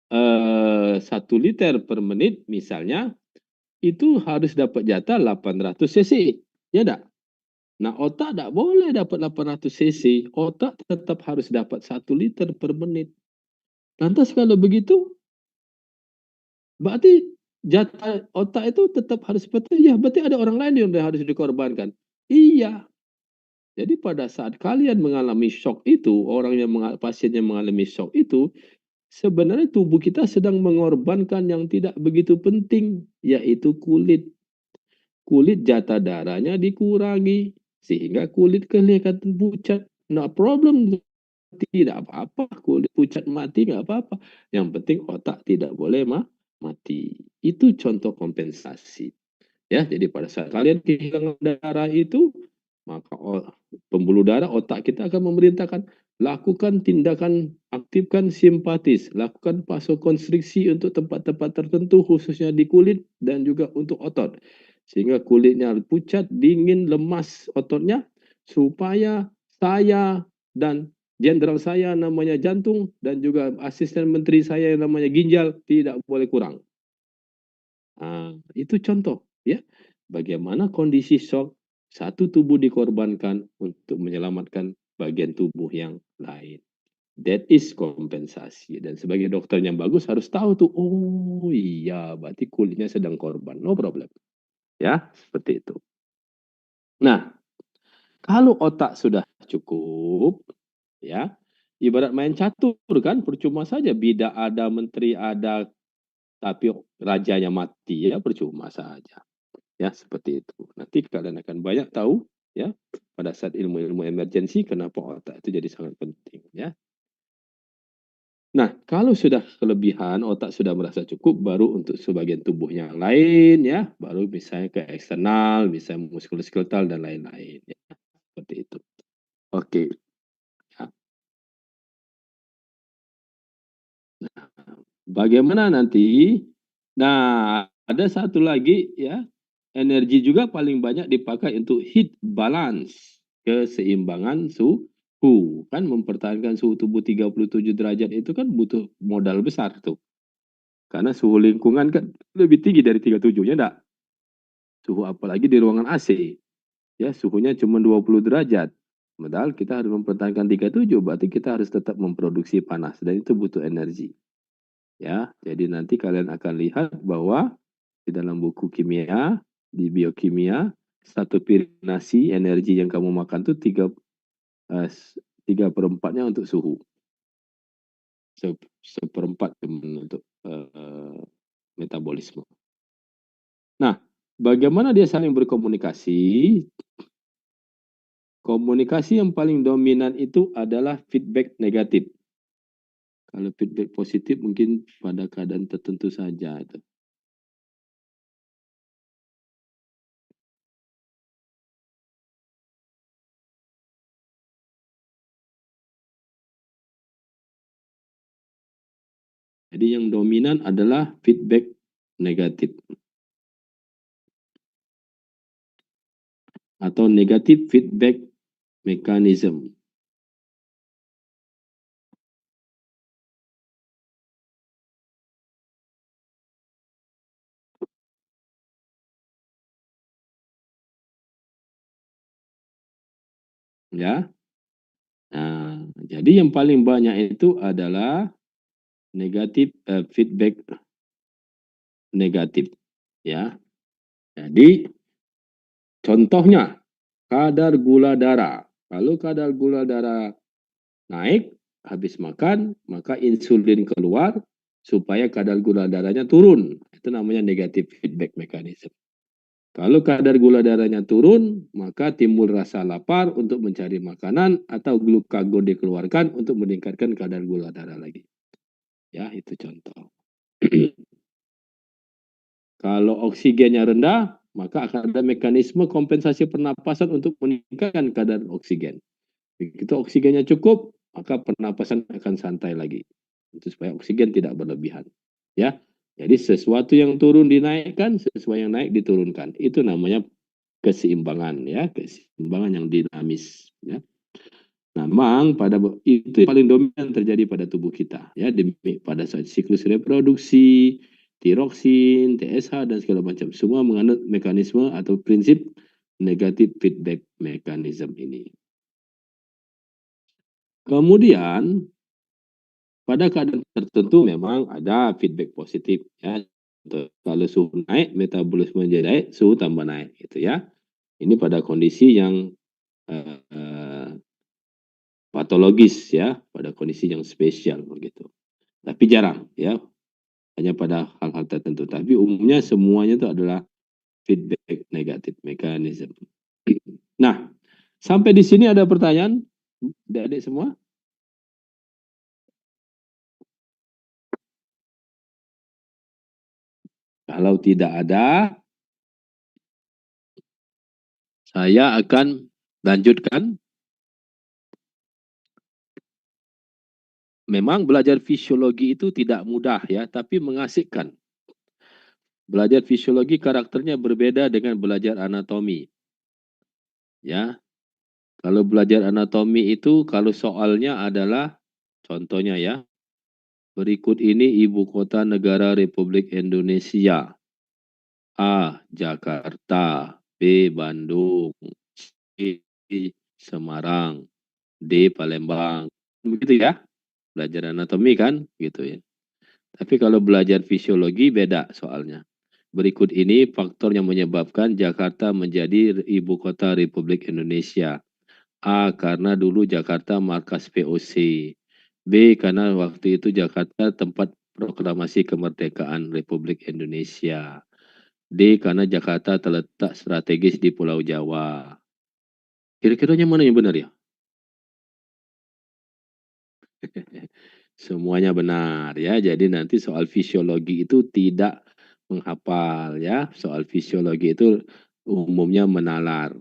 A: 1 liter per menit misalnya, itu harus dapat jatah 800 cc. Ya enggak? Nah, otak tidak boleh dapat 800 cc. Otak tetap harus dapat 1 liter per menit. Lantas kalau begitu, berarti jatah otak itu tetap harus seperti, ya berarti ada orang lain yang harus dikorbankan. Iya. Jadi pada saat kalian mengalami shock itu, pasien yang mengalami shock itu, sebenarnya tubuh kita sedang mengorbankan yang tidak begitu penting, yaitu kulit. Kulit jatah darahnya dikurangi, sehingga kulit kelihatan pucat. No problem, tidak apa-apa. Kulit pucat mati nggak apa-apa. Yang penting otak tidak boleh mati. Itu contoh kompensasi. Ya, jadi pada saat kalian kehilangan darah itu, maka pembuluh darah otak kita akan memerintahkan lakukan tindakan, aktifkan simpatis, lakukan vasokonstriksi untuk tempat-tempat tertentu khususnya di kulit dan juga untuk otot, sehingga kulitnya pucat, dingin, lemas ototnya, supaya saya dan jenderal saya namanya jantung dan juga asisten menteri saya yang namanya ginjal tidak boleh kurang. Nah, itu contoh ya bagaimana kondisi shock satu tubuh dikorbankan untuk menyelamatkan bagian tubuh yang lain. That is kompensasi. Dan sebagai dokter yang bagus harus tahu tuh, oh iya berarti kulitnya sedang korban, no problem. Ya, seperti itu. Nah, kalau otak sudah cukup, ya, ibarat main catur kan, percuma saja bidak ada, menteri ada, tapi rajanya mati ya, percuma saja. Ya, seperti itu. Nanti kalian akan banyak tahu ya pada saat ilmu-ilmu emergensi kenapa otak itu jadi sangat penting ya. Nah, kalau sudah kelebihan, otak sudah merasa cukup, baru untuk sebagian tubuh yang lain ya, baru misalnya ke eksternal, misalnya muskuloskeletal dan lain-lain ya. Seperti itu. Oke. Ya. Nah, bagaimana nanti? Nah, ada satu lagi ya. Energi juga paling banyak dipakai untuk heat balance, keseimbangan suhu. Kan mempertahankan suhu tubuh 37 derajat itu kan butuh modal besar tuh. Karena suhu lingkungan kan lebih tinggi dari 37, ya enggak? Suhu apalagi di ruangan AC. Ya, suhunya cuma 20 derajat. Padahal kita harus mempertahankan 37, berarti kita harus tetap memproduksi panas dan itu butuh energi. Ya, jadi nanti kalian akan lihat bahwa di dalam buku kimia, di biokimia, 1 piring nasi energi yang kamu makan itu 3/4-nya untuk suhu. 1/4 untuk metabolisme. Nah, bagaimana dia saling berkomunikasi? Komunikasi yang paling dominan itu adalah feedback negatif. Kalau feedback positif mungkin pada keadaan tertentu saja itu. Jadi yang dominan adalah feedback negatif. Atau negative feedback mechanism. Ya. Nah, jadi yang paling banyak itu adalah negatif feedback negatif, ya. Jadi contohnya kadar gula darah. Kalau kadar gula darah naik habis makan, maka insulin keluar supaya kadar gula darahnya turun. Itu namanya negatif feedback mechanism. Kalau kadar gula darahnya turun, maka timbul rasa lapar untuk mencari makanan atau glukagon dikeluarkan untuk meningkatkan kadar gula darah lagi. Ya, itu contoh. Kalau oksigennya rendah, maka akan ada mekanisme kompensasi pernapasan untuk meningkatkan kadar oksigen. Begitu oksigennya cukup, maka pernapasan akan santai lagi. Itu supaya oksigen tidak berlebihan. Ya. Jadi sesuatu yang turun dinaikkan, sesuatu yang naik diturunkan. Itu namanya keseimbangan ya, keseimbangan yang dinamis ya. Nah, memang pada itu paling dominan terjadi pada tubuh kita ya, pada saat siklus reproduksi, tiroksin, TSH, dan segala macam. Semua menganut mekanisme atau prinsip negatif feedback mechanism ini. Kemudian, pada keadaan tertentu memang ada feedback positif. Ya. Kalau suhu naik, metabolisme jadi naik, suhu tambah naik. Gitu ya. Ini pada kondisi yang patologis ya, pada kondisi yang spesial begitu. Tapi jarang ya, hanya pada hal-hal tertentu. Tapi umumnya semuanya itu adalah feedback negatif mechanism. Nah, sampai di sini ada pertanyaan, adik-adik semua? Kalau tidak ada, saya akan lanjutkan. Memang belajar fisiologi itu tidak mudah ya, tapi mengasihkan. Belajar fisiologi karakternya berbeda dengan belajar anatomi. Ya, kalau belajar anatomi itu, kalau soalnya adalah, contohnya ya, berikut ini ibu kota negara Republik Indonesia. A. Jakarta, B. Bandung, C. Semarang, D. Palembang. Begitu ya, belajar anatomi kan, gitu ya. Tapi kalau belajar fisiologi beda soalnya. Berikut ini faktor yang menyebabkan Jakarta menjadi ibu kota Republik Indonesia. A. Karena dulu Jakarta markas VOC. B. Karena waktu itu Jakarta tempat proklamasi kemerdekaan Republik Indonesia. D. Karena Jakarta terletak strategis di Pulau Jawa. Kira-kiranya mana yang benar ya? Semuanya benar ya. Jadi nanti soal fisiologi itu tidak menghafal ya. Soal fisiologi itu umumnya menalar.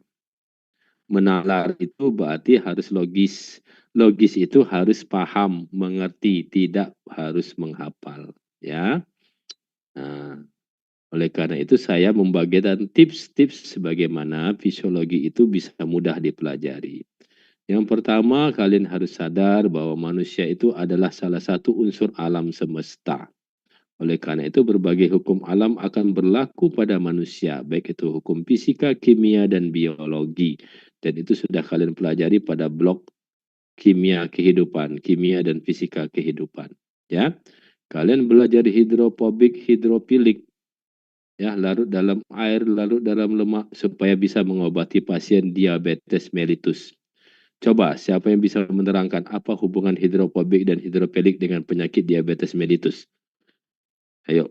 A: Menalar itu berarti harus logis. Logis itu harus paham, mengerti, tidak harus menghafal ya. Nah, oleh karena itu saya membagikan tips-tips bagaimana fisiologi itu bisa mudah dipelajari. Yang pertama, kalian harus sadar bahwa manusia itu adalah salah satu unsur alam semesta. Oleh karena itu, berbagai hukum alam akan berlaku pada manusia, baik itu hukum fisika, kimia, dan biologi. Dan itu sudah kalian pelajari pada blok kimia kehidupan, kimia dan fisika kehidupan. Ya, kalian belajar hidrofobik, hidrofilik, ya, larut dalam air, larut dalam lemak, supaya bisa mengobati pasien diabetes mellitus. Coba, siapa yang bisa menerangkan apa hubungan hidrofobik dan hidrofilik dengan penyakit diabetes mellitus? Ayo.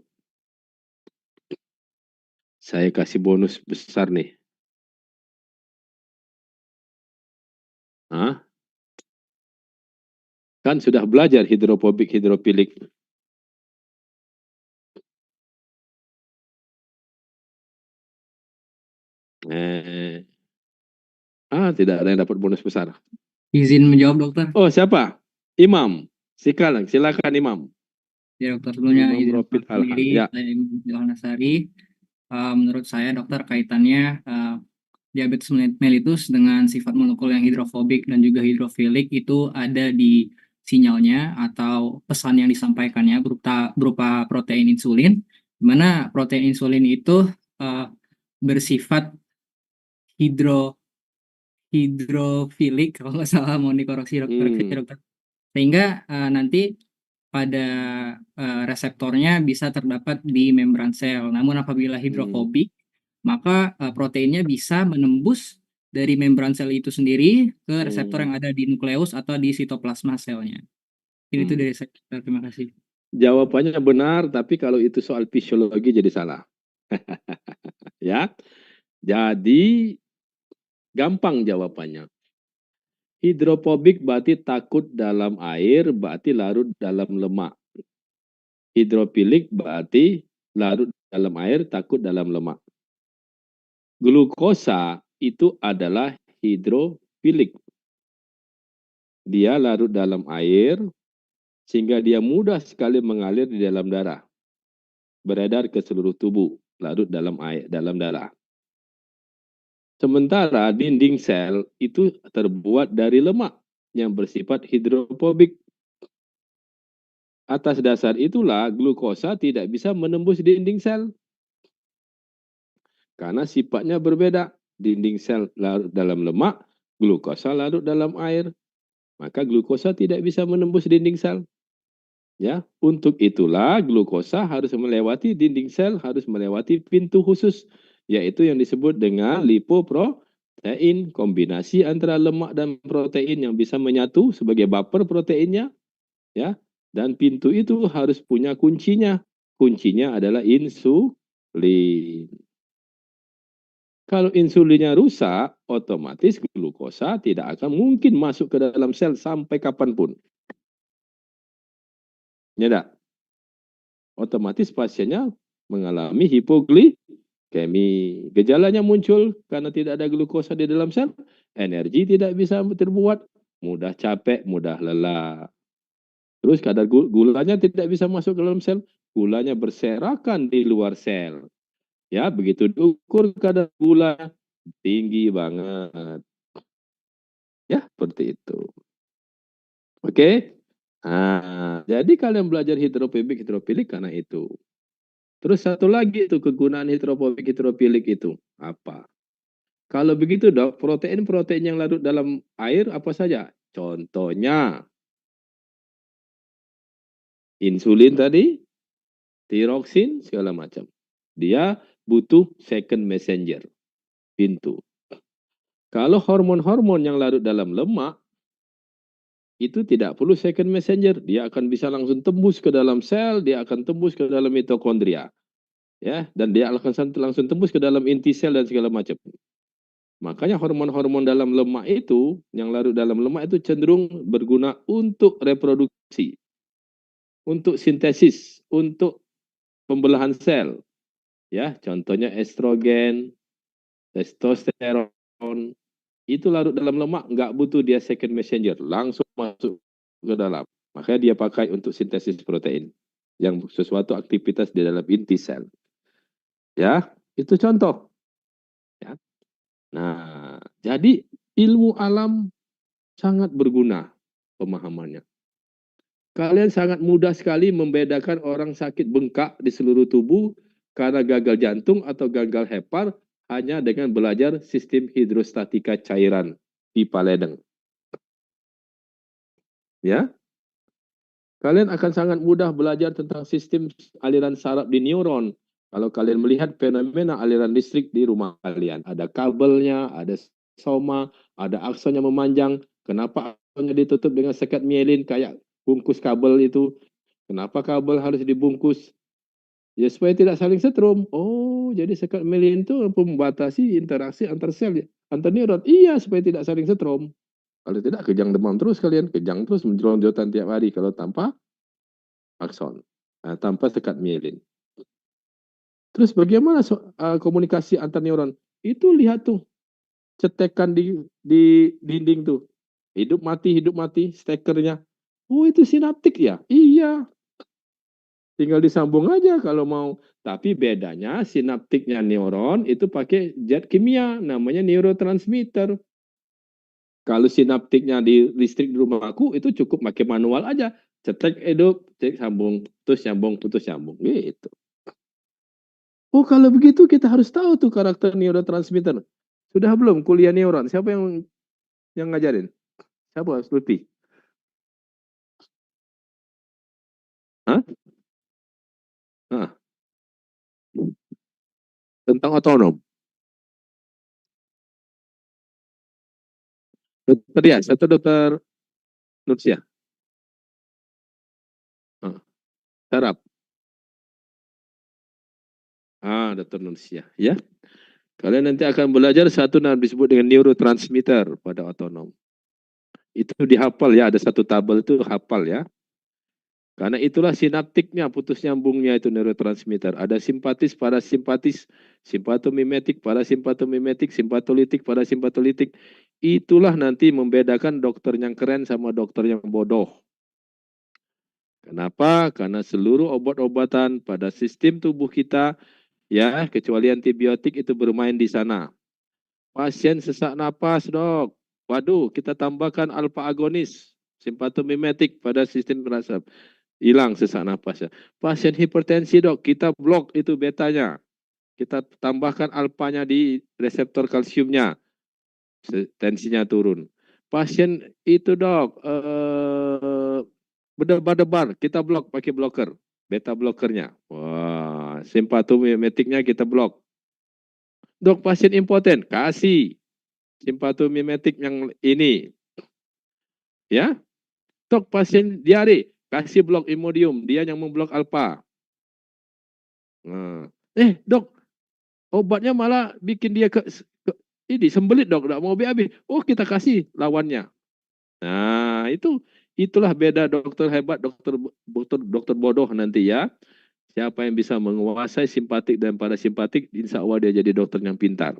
A: Saya kasih bonus besar nih. Hah? Kan sudah belajar hidrofobik, hidrofilik. Tidak ada yang dapat bonus besar.
N: Izin menjawab, dokter.
A: Oh, siapa? Imam. Silakan Imam.
N: Ya, dokter, sebelumnya
A: Imam
N: izin
A: Rofid Alhan.
N: sendiri,
A: Ya.
N: saya Imam Nasari. Menurut saya, dokter, kaitannya diabetes mellitus dengan sifat molekul yang hidrofobik dan juga hidrofilik itu ada di sinyalnya atau pesan yang disampaikannya berupa protein insulin, di mana protein insulin itu bersifat hidrofilik, kalau nggak salah, mau dikoreksi dokter. Sehingga nanti pada reseptornya bisa terdapat di membran sel. Namun apabila hidrofobik, maka proteinnya bisa menembus dari membran sel itu sendiri ke reseptor yang ada di nukleus atau di sitoplasma selnya. Itu dari saya. Terima kasih.
A: Jawabannya benar, tapi kalau itu soal fisiologi jadi salah. Ya. Jadi gampang jawabannya. Hidrofobik berarti takut dalam air, berarti larut dalam lemak. Hidrofilik berarti larut dalam air, takut dalam lemak. Glukosa itu adalah hidrofilik. Dia larut dalam air, sehingga dia mudah sekali mengalir di dalam darah. Beredar ke seluruh tubuh, larut dalam air, dalam darah. Sementara dinding sel itu terbuat dari lemak yang bersifat hidrofobik. Atas dasar itulah glukosa tidak bisa menembus dinding sel. Karena sifatnya berbeda. Dinding sel larut dalam lemak, glukosa larut dalam air. Maka glukosa tidak bisa menembus dinding sel. Ya, untuk itulah glukosa harus melewati dinding sel, harus melewati pintu khusus, yaitu yang disebut dengan lipoprotein, kombinasi antara lemak dan protein yang bisa menyatu sebagai buffer proteinnya, ya. Dan pintu itu harus punya kuncinya. Kuncinya adalah insulin. Kalau insulinnya rusak, otomatis glukosa tidak akan mungkin masuk ke dalam sel sampai kapanpun. Ya enggak? Otomatis pasiennya mengalami hipoglikemi. Gejalanya muncul karena tidak ada glukosa di dalam sel, energi tidak bisa terbuat, mudah capek, mudah lelah. Terus kadar gulanya tidak bisa masuk ke dalam sel, gulanya berserakan di luar sel. Ya, begitu diukur kadar gula tinggi banget. Ya, seperti itu. Oke. Nah, jadi kalian belajar hidrofobik, hidrofilik karena itu. Terus satu lagi itu kegunaan hidrofobik, hidrofilik itu apa? Kalau begitu dok, protein-protein yang larut dalam air apa saja? Contohnya insulin tadi, tiroksin, segala macam. Dia butuh second messenger, pintu. Kalau hormon-hormon yang larut dalam lemak, itu tidak perlu second messenger. Dia akan bisa langsung tembus ke dalam sel, dia akan tembus ke dalam mitokondria. Ya, dan dia akan langsung tembus ke dalam inti sel dan segala macam. Makanya hormon-hormon dalam lemak itu, yang larut dalam lemak itu cenderung berguna untuk reproduksi, untuk sintesis, untuk pembelahan sel. Ya, contohnya estrogen, testosteron, itu larut dalam lemak, nggak butuh dia second messenger, langsung masuk ke dalam. Makanya dia pakai untuk sintesis protein, yang sesuatu aktivitas di dalam inti sel. Ya, itu contoh. Ya. Nah, jadi ilmu alam sangat berguna pemahamannya. Kalian sangat mudah sekali membedakan orang sakit bengkak di seluruh tubuh karena gagal jantung atau gagal hepar hanya dengan belajar sistem hidrostatika cairan pipa ledeng. Ya, kalian akan sangat mudah belajar tentang sistem aliran saraf di neuron. Kalau kalian melihat fenomena aliran listrik di rumah kalian, ada kabelnya, ada soma, ada akson yang memanjang. Kenapa aksonnya ditutup dengan sekat mielin kayak bungkus kabel itu? Kenapa kabel harus dibungkus? Ya supaya tidak saling setrum. Oh, jadi sekat mielin itu membatasi interaksi antar sel, antar neuron. Iya, supaya tidak saling setrum. Kalau tidak, kejang demam terus kalian, kejang terus menjelonjotan tiap hari kalau tanpa akson, tanpa sekat mielin. Terus bagaimana komunikasi antar neuron? Itu lihat tuh, cetekan di dinding tuh. Hidup mati, stekernya. Oh, itu sinaptik ya? Iya. Tinggal disambung aja kalau mau. Tapi bedanya sinaptiknya neuron itu pakai zat kimia, namanya neurotransmitter. Kalau sinaptiknya di listrik di rumahku itu cukup pakai manual aja. Cetek hidup, cek sambung, putus nyambung, gitu. Oh, kalau begitu kita harus tahu tuh karakter neurotransmitter. Sudah belum kuliah neuron? Siapa yang ngajarin? Siapa? Lutfi? Hah? Hah? Tentang otonom. Dokter Dias atau dokter Nursia? Sarap. Dokter Nursia, ya. Kalian nanti akan belajar satu yang disebut dengan neurotransmitter pada otonom. Itu dihafal ya, ada satu tabel itu hafal ya. Karena itulah sinaptiknya, putus nyambungnya itu neurotransmitter. Ada simpatis, parasimpatis, simpatomimetik, parasimpatomimetik, simpatolitik, parasimpatolitik. Itulah nanti membedakan dokter yang keren sama dokter yang bodoh. Kenapa? Karena seluruh obat-obatan pada sistem tubuh kita, ya, kecuali antibiotik itu bermain di sana. Pasien sesak napas, dok. Waduh, kita tambahkan alfa agonis, simpatomimetik pada sistem perasaan. hilang sesak napasnya. Pasien hipertensi dok, kita blok itu betanya. Kita tambahkan alpanya di reseptor kalsiumnya, tensinya turun. Pasien itu dok, berdebar-debar, kita blok pakai blocker, beta blockernya. Wah, simpatomimetiknya kita blok. Dok, pasien impoten, kasih simpatomimetik yang ini. Ya, dok, pasien diare, kasih blok Imodium, dia yang memblok alfa. Nah, dok, obatnya malah bikin dia ini sembelit dok, nggak mau habis. Oh, kita kasih lawannya. Nah, itulah beda dokter hebat, dokter bodoh nanti ya. Siapa yang bisa menguasai simpatik dan parasimpatik, insya Allah dia jadi dokter yang pintar.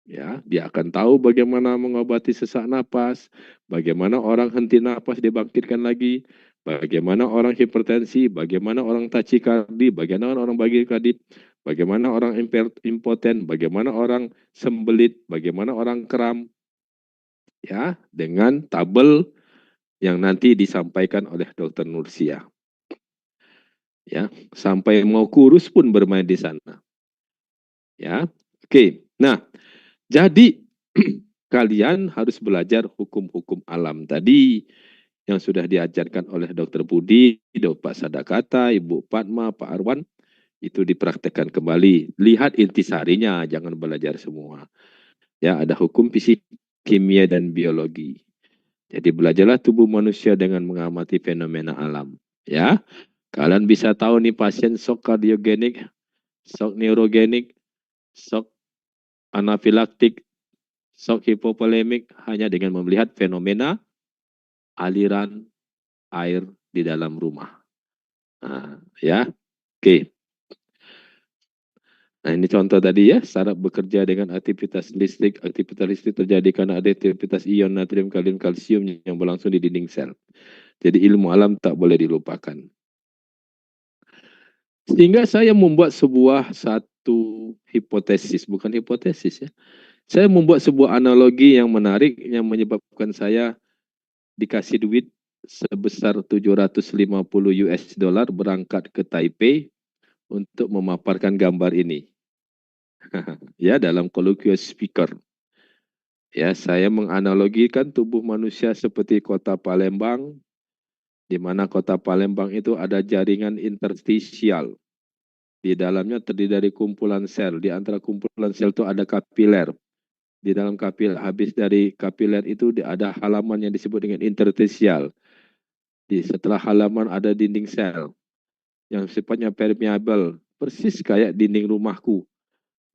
A: Ya, dia akan tahu bagaimana mengobati sesak napas, bagaimana orang henti napas dibangkitkan lagi, bagaimana orang hipertensi, bagaimana orang tachikardi, bagaimana orang bradykardi, bagaimana orang impoten, bagaimana orang sembelit, bagaimana orang kram. Ya, dengan tabel yang nanti disampaikan oleh Dr. Nursia. Ya, sampai mau kurus pun bermain di sana. Ya, oke. Nah, jadi kalian harus belajar hukum-hukum alam tadi yang sudah diajarkan oleh Dr. Budi, Pak Sadakata, Ibu Padma, Pak Arwan, itu dipraktekkan kembali. Lihat intisarinya, jangan belajar semua. Ya, ada hukum fisik, kimia, dan biologi. Jadi belajarlah tubuh manusia dengan mengamati fenomena alam. Ya, kalian bisa tahu nih pasien shock kardiogenik, shock neurogenik, shock anafilaktik, shock hipovolemik hanya dengan melihat fenomena aliran air di dalam rumah. Nah, ya, oke. Nah, ini contoh tadi ya, saraf bekerja dengan aktivitas listrik. Aktivitas listrik terjadi karena ada aktivitas ion natrium, kalium, kalsium yang berlangsung di dinding sel. Jadi ilmu alam tak boleh dilupakan. Sehingga saya membuat satu hipotesis, bukan hipotesis ya. Saya membuat sebuah analogi yang menarik yang menyebabkan saya dikasih duit sebesar 750 US dollar berangkat ke Taipei untuk memaparkan gambar ini. Ya, dalam colloquial speaker. Ya, saya menganalogikan tubuh manusia seperti kota Palembang, di mana kota Palembang itu ada jaringan interstisial. Di dalamnya terdiri dari kumpulan sel. Di antara kumpulan sel itu ada kapiler. Di dalam kapiler, habis dari kapiler itu ada halaman yang disebut dengan interstisial. Setelah halaman ada dinding sel yang sifatnya permeable, persis kayak dinding rumahku.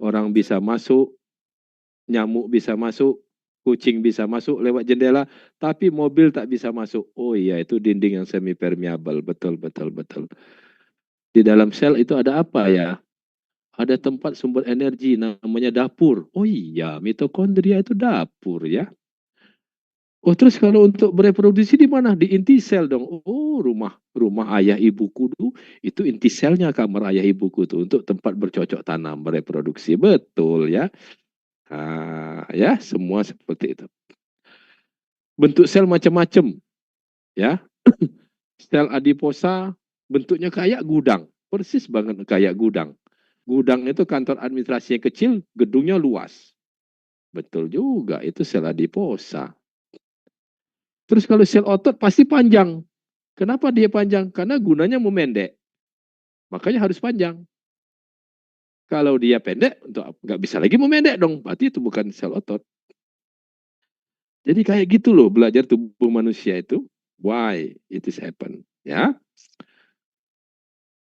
A: Orang bisa masuk, nyamuk bisa masuk, kucing bisa masuk lewat jendela, tapi mobil tak bisa masuk. Oh iya, itu dinding yang semi permeable. Betul. Di dalam sel itu ada apa ya? Ada tempat sumber energi namanya dapur. Oh iya, mitokondria itu dapur ya. Oh, terus kalau untuk bereproduksi di mana? Di inti sel dong. Oh, rumah ayah ibuku dulu itu inti selnya kamar ayah ibuku tuh untuk tempat bercocok tanam, bereproduksi. Betul ya. Nah, ya, semua seperti itu. Bentuk sel macam-macam. Ya. Sel adiposa bentuknya kayak gudang. Persis banget kayak gudang. Gudang itu kantor administrasi yang kecil, gedungnya luas. Betul juga, itu sel adiposa. Terus kalau sel otot pasti panjang. Kenapa dia panjang? Karena gunanya memendek. Makanya harus panjang. Kalau dia pendek, nggak bisa lagi memendek dong. Berarti itu bukan sel otot. Jadi kayak gitu loh, belajar tubuh manusia itu. Why it is happen. Ya.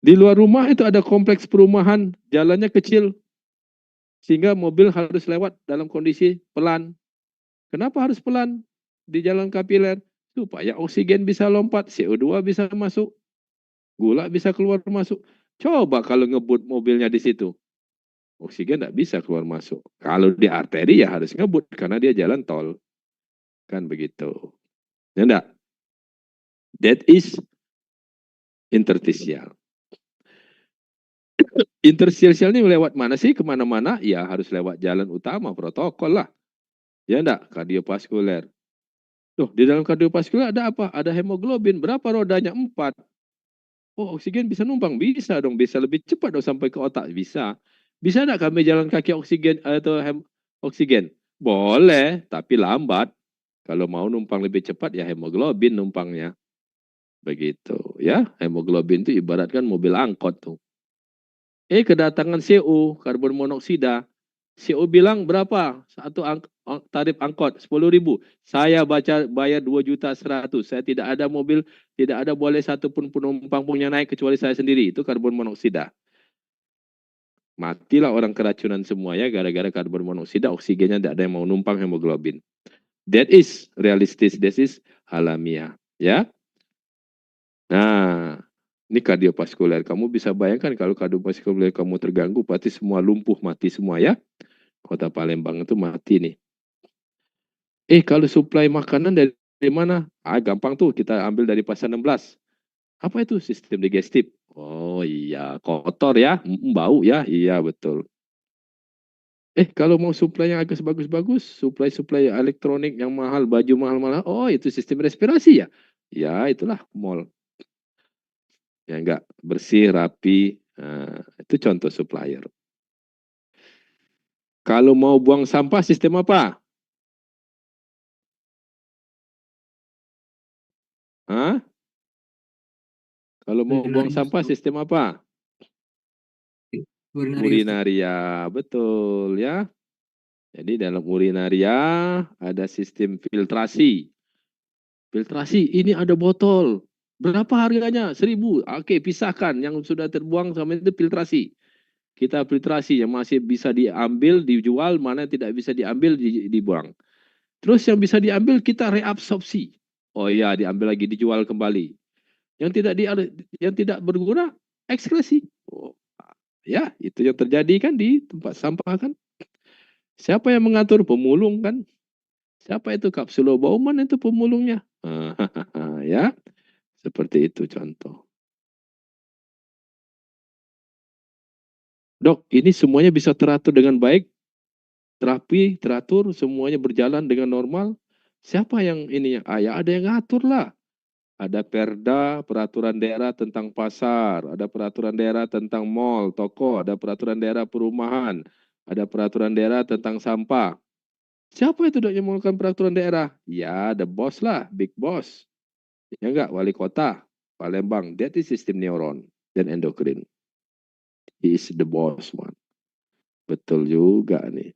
A: Di luar rumah itu ada kompleks perumahan, jalannya kecil. Sehingga mobil harus lewat dalam kondisi pelan. Kenapa harus pelan di jalan kapiler? Supaya oksigen bisa lompat, CO2 bisa masuk, gula bisa keluar masuk. Coba kalau ngebut mobilnya di situ. Oksigen tidak bisa keluar masuk. Kalau di arteri ya harus ngebut karena dia jalan tol. Kan begitu. Ya enggak? That is interstitial. Interstisial ini lewat mana sih? Kemana-mana? Ya harus lewat jalan utama, protokol lah. Ya enggak? Kardiovaskuler. Loh, di dalam kardiovaskuler ada apa? Ada hemoglobin. Berapa rodanya? 4. Oh, oksigen bisa numpang? Bisa dong, bisa lebih cepat dong sampai ke otak. Bisa. Bisa enggak kami jalan kaki oksigen atau oksigen? Boleh, tapi lambat. Kalau mau numpang lebih cepat ya hemoglobin numpangnya. Begitu ya. Hemoglobin itu ibaratkan mobil angkot tuh. Kedatangan CO, karbon monoksida. CO bilang berapa? Tarif angkot 10.000. Saya bayar 2.100.000. Saya tidak ada mobil, tidak ada boleh satupun penumpang punya naik kecuali saya sendiri. Itu karbon monoksida. Matilah orang keracunan semua ya gara-gara karbon monoksida, oksigennya tidak ada yang mau numpang hemoglobin. That is realistis, that is alamiah, ya. Nah, ini kardiovaskuler. Kamu bisa bayangkan kalau kardiovaskuler kamu terganggu, pasti semua lumpuh, mati semua ya. Kota Palembang itu mati nih. Kalau suplai makanan dari mana? Gampang tuh, kita ambil dari pasar 16. Apa itu? Sistem digestif. Oh iya, kotor ya, bau ya, iya betul. Kalau mau suplai yang agak bagus-bagus, suplai elektronik yang mahal, baju mahal-mahal, oh itu sistem respirasi ya? Ya itulah mall. Ya enggak bersih, rapi, itu contoh supplier. Kalau mau buang sampah, sistem apa? Hah? Kalau mau buang sampah, sistem apa? Urinaria, betul ya. Jadi dalam urinaria ada sistem filtrasi. Filtrasi, ini ada botol. Berapa harganya? 1.000. Oke, pisahkan. Yang sudah terbuang sama itu filtrasi. Kita filtrasi yang masih bisa diambil, dijual, mana yang tidak bisa diambil, dibuang. Terus yang bisa diambil kita reabsorpsi. Oh iya, diambil lagi, dijual kembali. Yang tidak berguna, ekskresi. Oh, ya, itu yang terjadi kan di tempat sampah kan. Siapa yang mengatur? Pemulung kan. Siapa itu? Kapsulo Bauman itu pemulungnya. Ya, seperti itu contoh. Dok, ini semuanya bisa teratur dengan baik, terapi, teratur, semuanya berjalan dengan normal. Siapa yang ini? Ya ada yang ngatur lah. Ada perda, peraturan daerah tentang pasar, ada peraturan daerah tentang mall, toko, ada peraturan daerah perumahan, ada peraturan daerah tentang sampah. Siapa itu dok yang melakukan peraturan daerah? Ya, the boss lah, big boss. Ya enggak, wali kota, Palembang, that is sistem neuron dan endokrin. He is the boss one. Betul juga nih.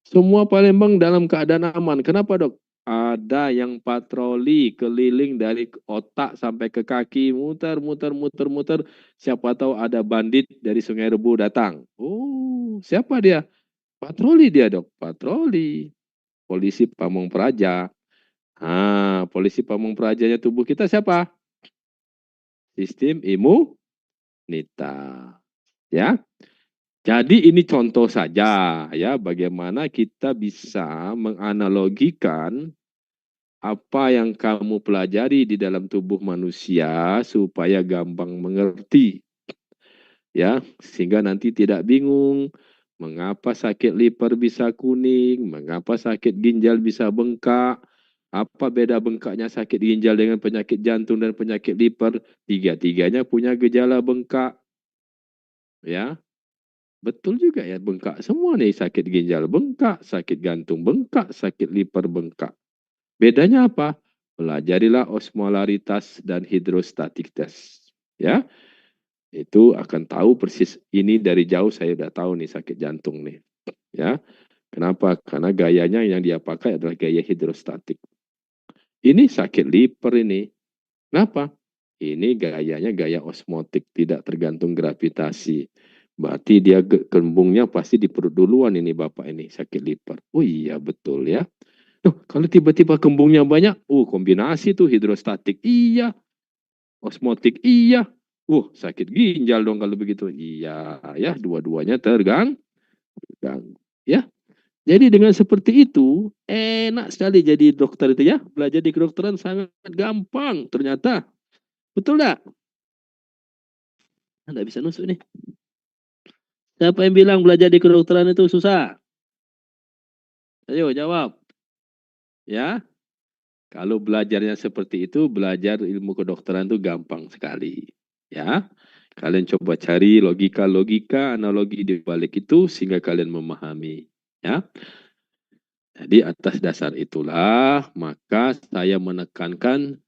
A: Semua Palembang dalam keadaan aman. Kenapa dok? Ada yang patroli keliling dari otak sampai ke kaki, muter. Siapa tahu ada bandit dari Sungai Rebu datang. Oh, siapa dia? Patroli dia dok, patroli. Polisi Pamong Praja. Polisi Pamong Prajanya tubuh kita siapa? Sistem imunitas. Ya. Jadi ini contoh saja ya bagaimana kita bisa menganalogikan apa yang kamu pelajari di dalam tubuh manusia supaya gampang mengerti. Ya, sehingga nanti tidak bingung mengapa sakit liver bisa kuning, mengapa sakit ginjal bisa bengkak, apa beda bengkaknya sakit ginjal dengan penyakit jantung dan penyakit liver, tiga-tiganya punya gejala bengkak. Ya. Betul juga ya, bengkak semua nih, sakit ginjal bengkak, sakit jantung bengkak, sakit liver bengkak. Bedanya apa? Pelajarilah osmolaritas dan hidrostatik test. Ya, itu akan tahu persis. Ini dari jauh saya udah tahu nih sakit jantung nih. Ya, kenapa? Karena gayanya yang dia pakai adalah gaya hidrostatik. Ini sakit liver ini. Kenapa? Ini gayanya gaya osmotik, tidak tergantung gravitasi. Berarti dia kembungnya pasti di perut duluan ini bapak ini sakit liver. Oh iya betul ya. Kalau tiba-tiba kembungnya banyak, kombinasi tuh hidrostatik iya, osmotik iya. Sakit ginjal dong kalau begitu. Iya ya, dua-duanya terganggu. Ya. Jadi dengan seperti itu enak sekali jadi dokter itu ya. Belajar di kedokteran sangat gampang ternyata. Betul enggak? Enggak bisa nusuk nih. Siapa yang bilang belajar di kedokteran itu susah? Ayo jawab. Ya. Kalau belajarnya seperti itu, belajar ilmu kedokteran itu gampang sekali. Ya, kalian coba cari logika-logika, analogi di balik itu sehingga kalian memahami. Ya, jadi atas dasar itulah maka saya menekankan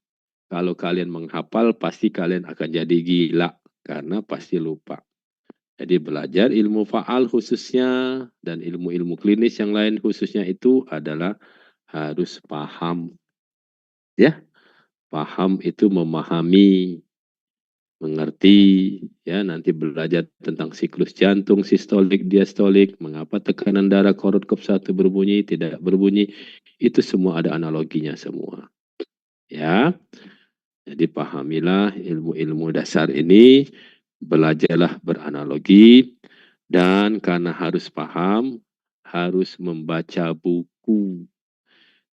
A: kalau kalian menghafal pasti kalian akan jadi gila karena pasti lupa. Jadi belajar ilmu faal khususnya dan ilmu-ilmu klinis yang lain khususnya itu adalah harus paham. Ya, paham itu memahami, mengerti, ya nanti belajar tentang siklus jantung, sistolik, diastolik, mengapa tekanan darah korut kop 1 berbunyi, tidak berbunyi, itu semua ada analoginya semua. Ya, jadi pahamilah ilmu-ilmu dasar ini, belajarlah beranalogi, dan karena harus paham, harus membaca buku.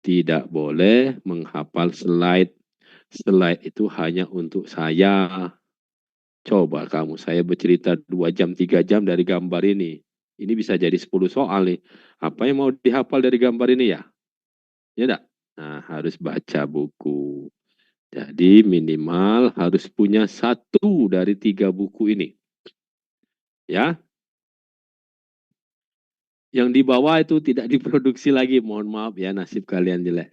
A: Tidak boleh menghafal slide. Slide itu hanya untuk saya. Coba kamu, saya bercerita 2 jam, 3 jam dari gambar ini. Ini bisa jadi 10 soal nih. Apa yang mau dihafal dari gambar ini ya? Ya enggak? Nah, harus baca buku. Jadi minimal harus punya 1 dari 3 buku ini. Ya. Yang di bawah itu tidak diproduksi lagi. Mohon maaf ya, nasib kalian jelek.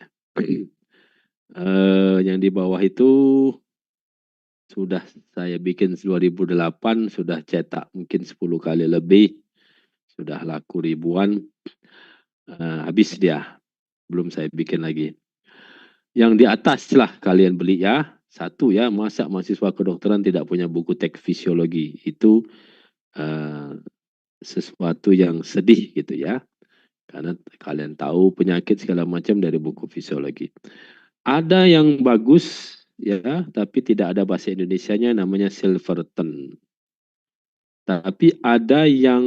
A: Yang di bawah itu sudah saya bikin 2008, sudah cetak mungkin 10 kali lebih. Sudah laku ribuan. Habis dia. Belum saya bikin lagi. Yang di atas lah kalian beli ya. 1 ya, masa mahasiswa kedokteran tidak punya buku teks fisiologi. Itu sesuatu yang sedih gitu ya. Karena kalian tahu penyakit segala macam dari buku fisiologi. Ada yang bagus ya, tapi tidak ada bahasa Indonesianya, namanya Silverton. Tapi ada yang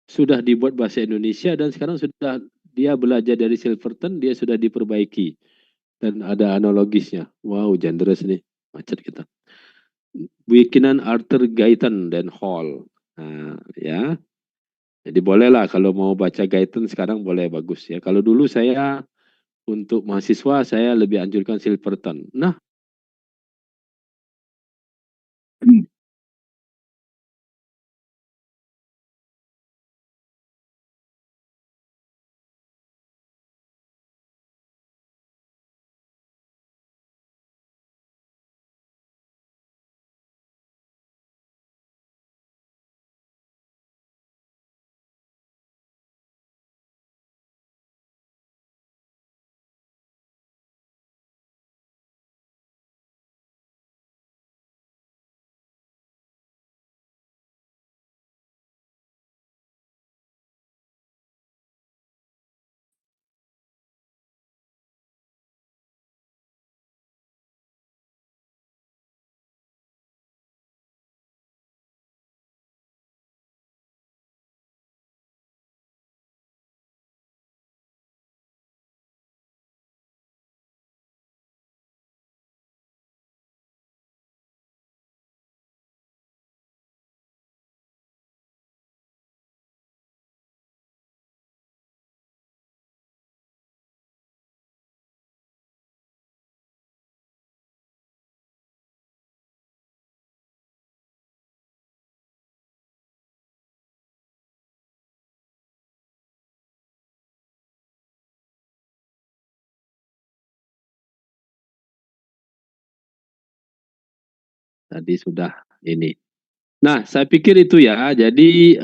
A: sudah dibuat bahasa Indonesia dan sekarang sudah dia belajar dari Silverton, dia sudah diperbaiki. Dan ada analogisnya. Wow, generous nih. Macet kita. Bikinan Arthur Guyton dan Hall. Nah, ya. Jadi bolehlah kalau mau baca Guyton sekarang boleh bagus ya. Kalau dulu saya untuk mahasiswa saya lebih anjurkan Silverton. Nah, tadi sudah ini. Nah, saya pikir itu ya. Jadi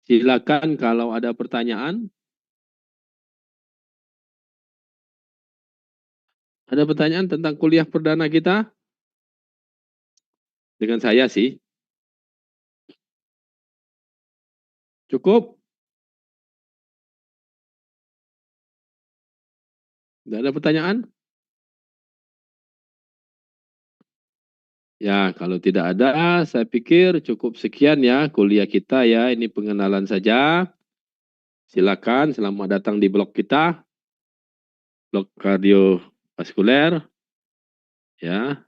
A: silakan kalau ada pertanyaan. Ada pertanyaan tentang kuliah perdana kita? Dengan saya sih. Cukup? Tidak ada pertanyaan? Ya, kalau tidak ada, saya pikir cukup sekian ya kuliah kita ya. Ini pengenalan saja. Silakan, selamat datang di blog kita. Blog kardiovaskuler. Ya.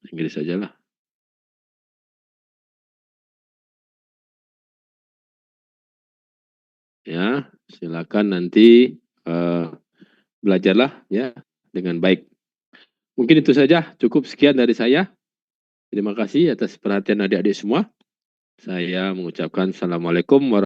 A: Inggris saja lah. Ya, silakan nanti belajarlah ya dengan baik. Mungkin itu saja, cukup sekian dari saya. Terima kasih atas perhatian adik-adik semua. Saya mengucapkan Assalamualaikum warahmatullahi wabarakatuh.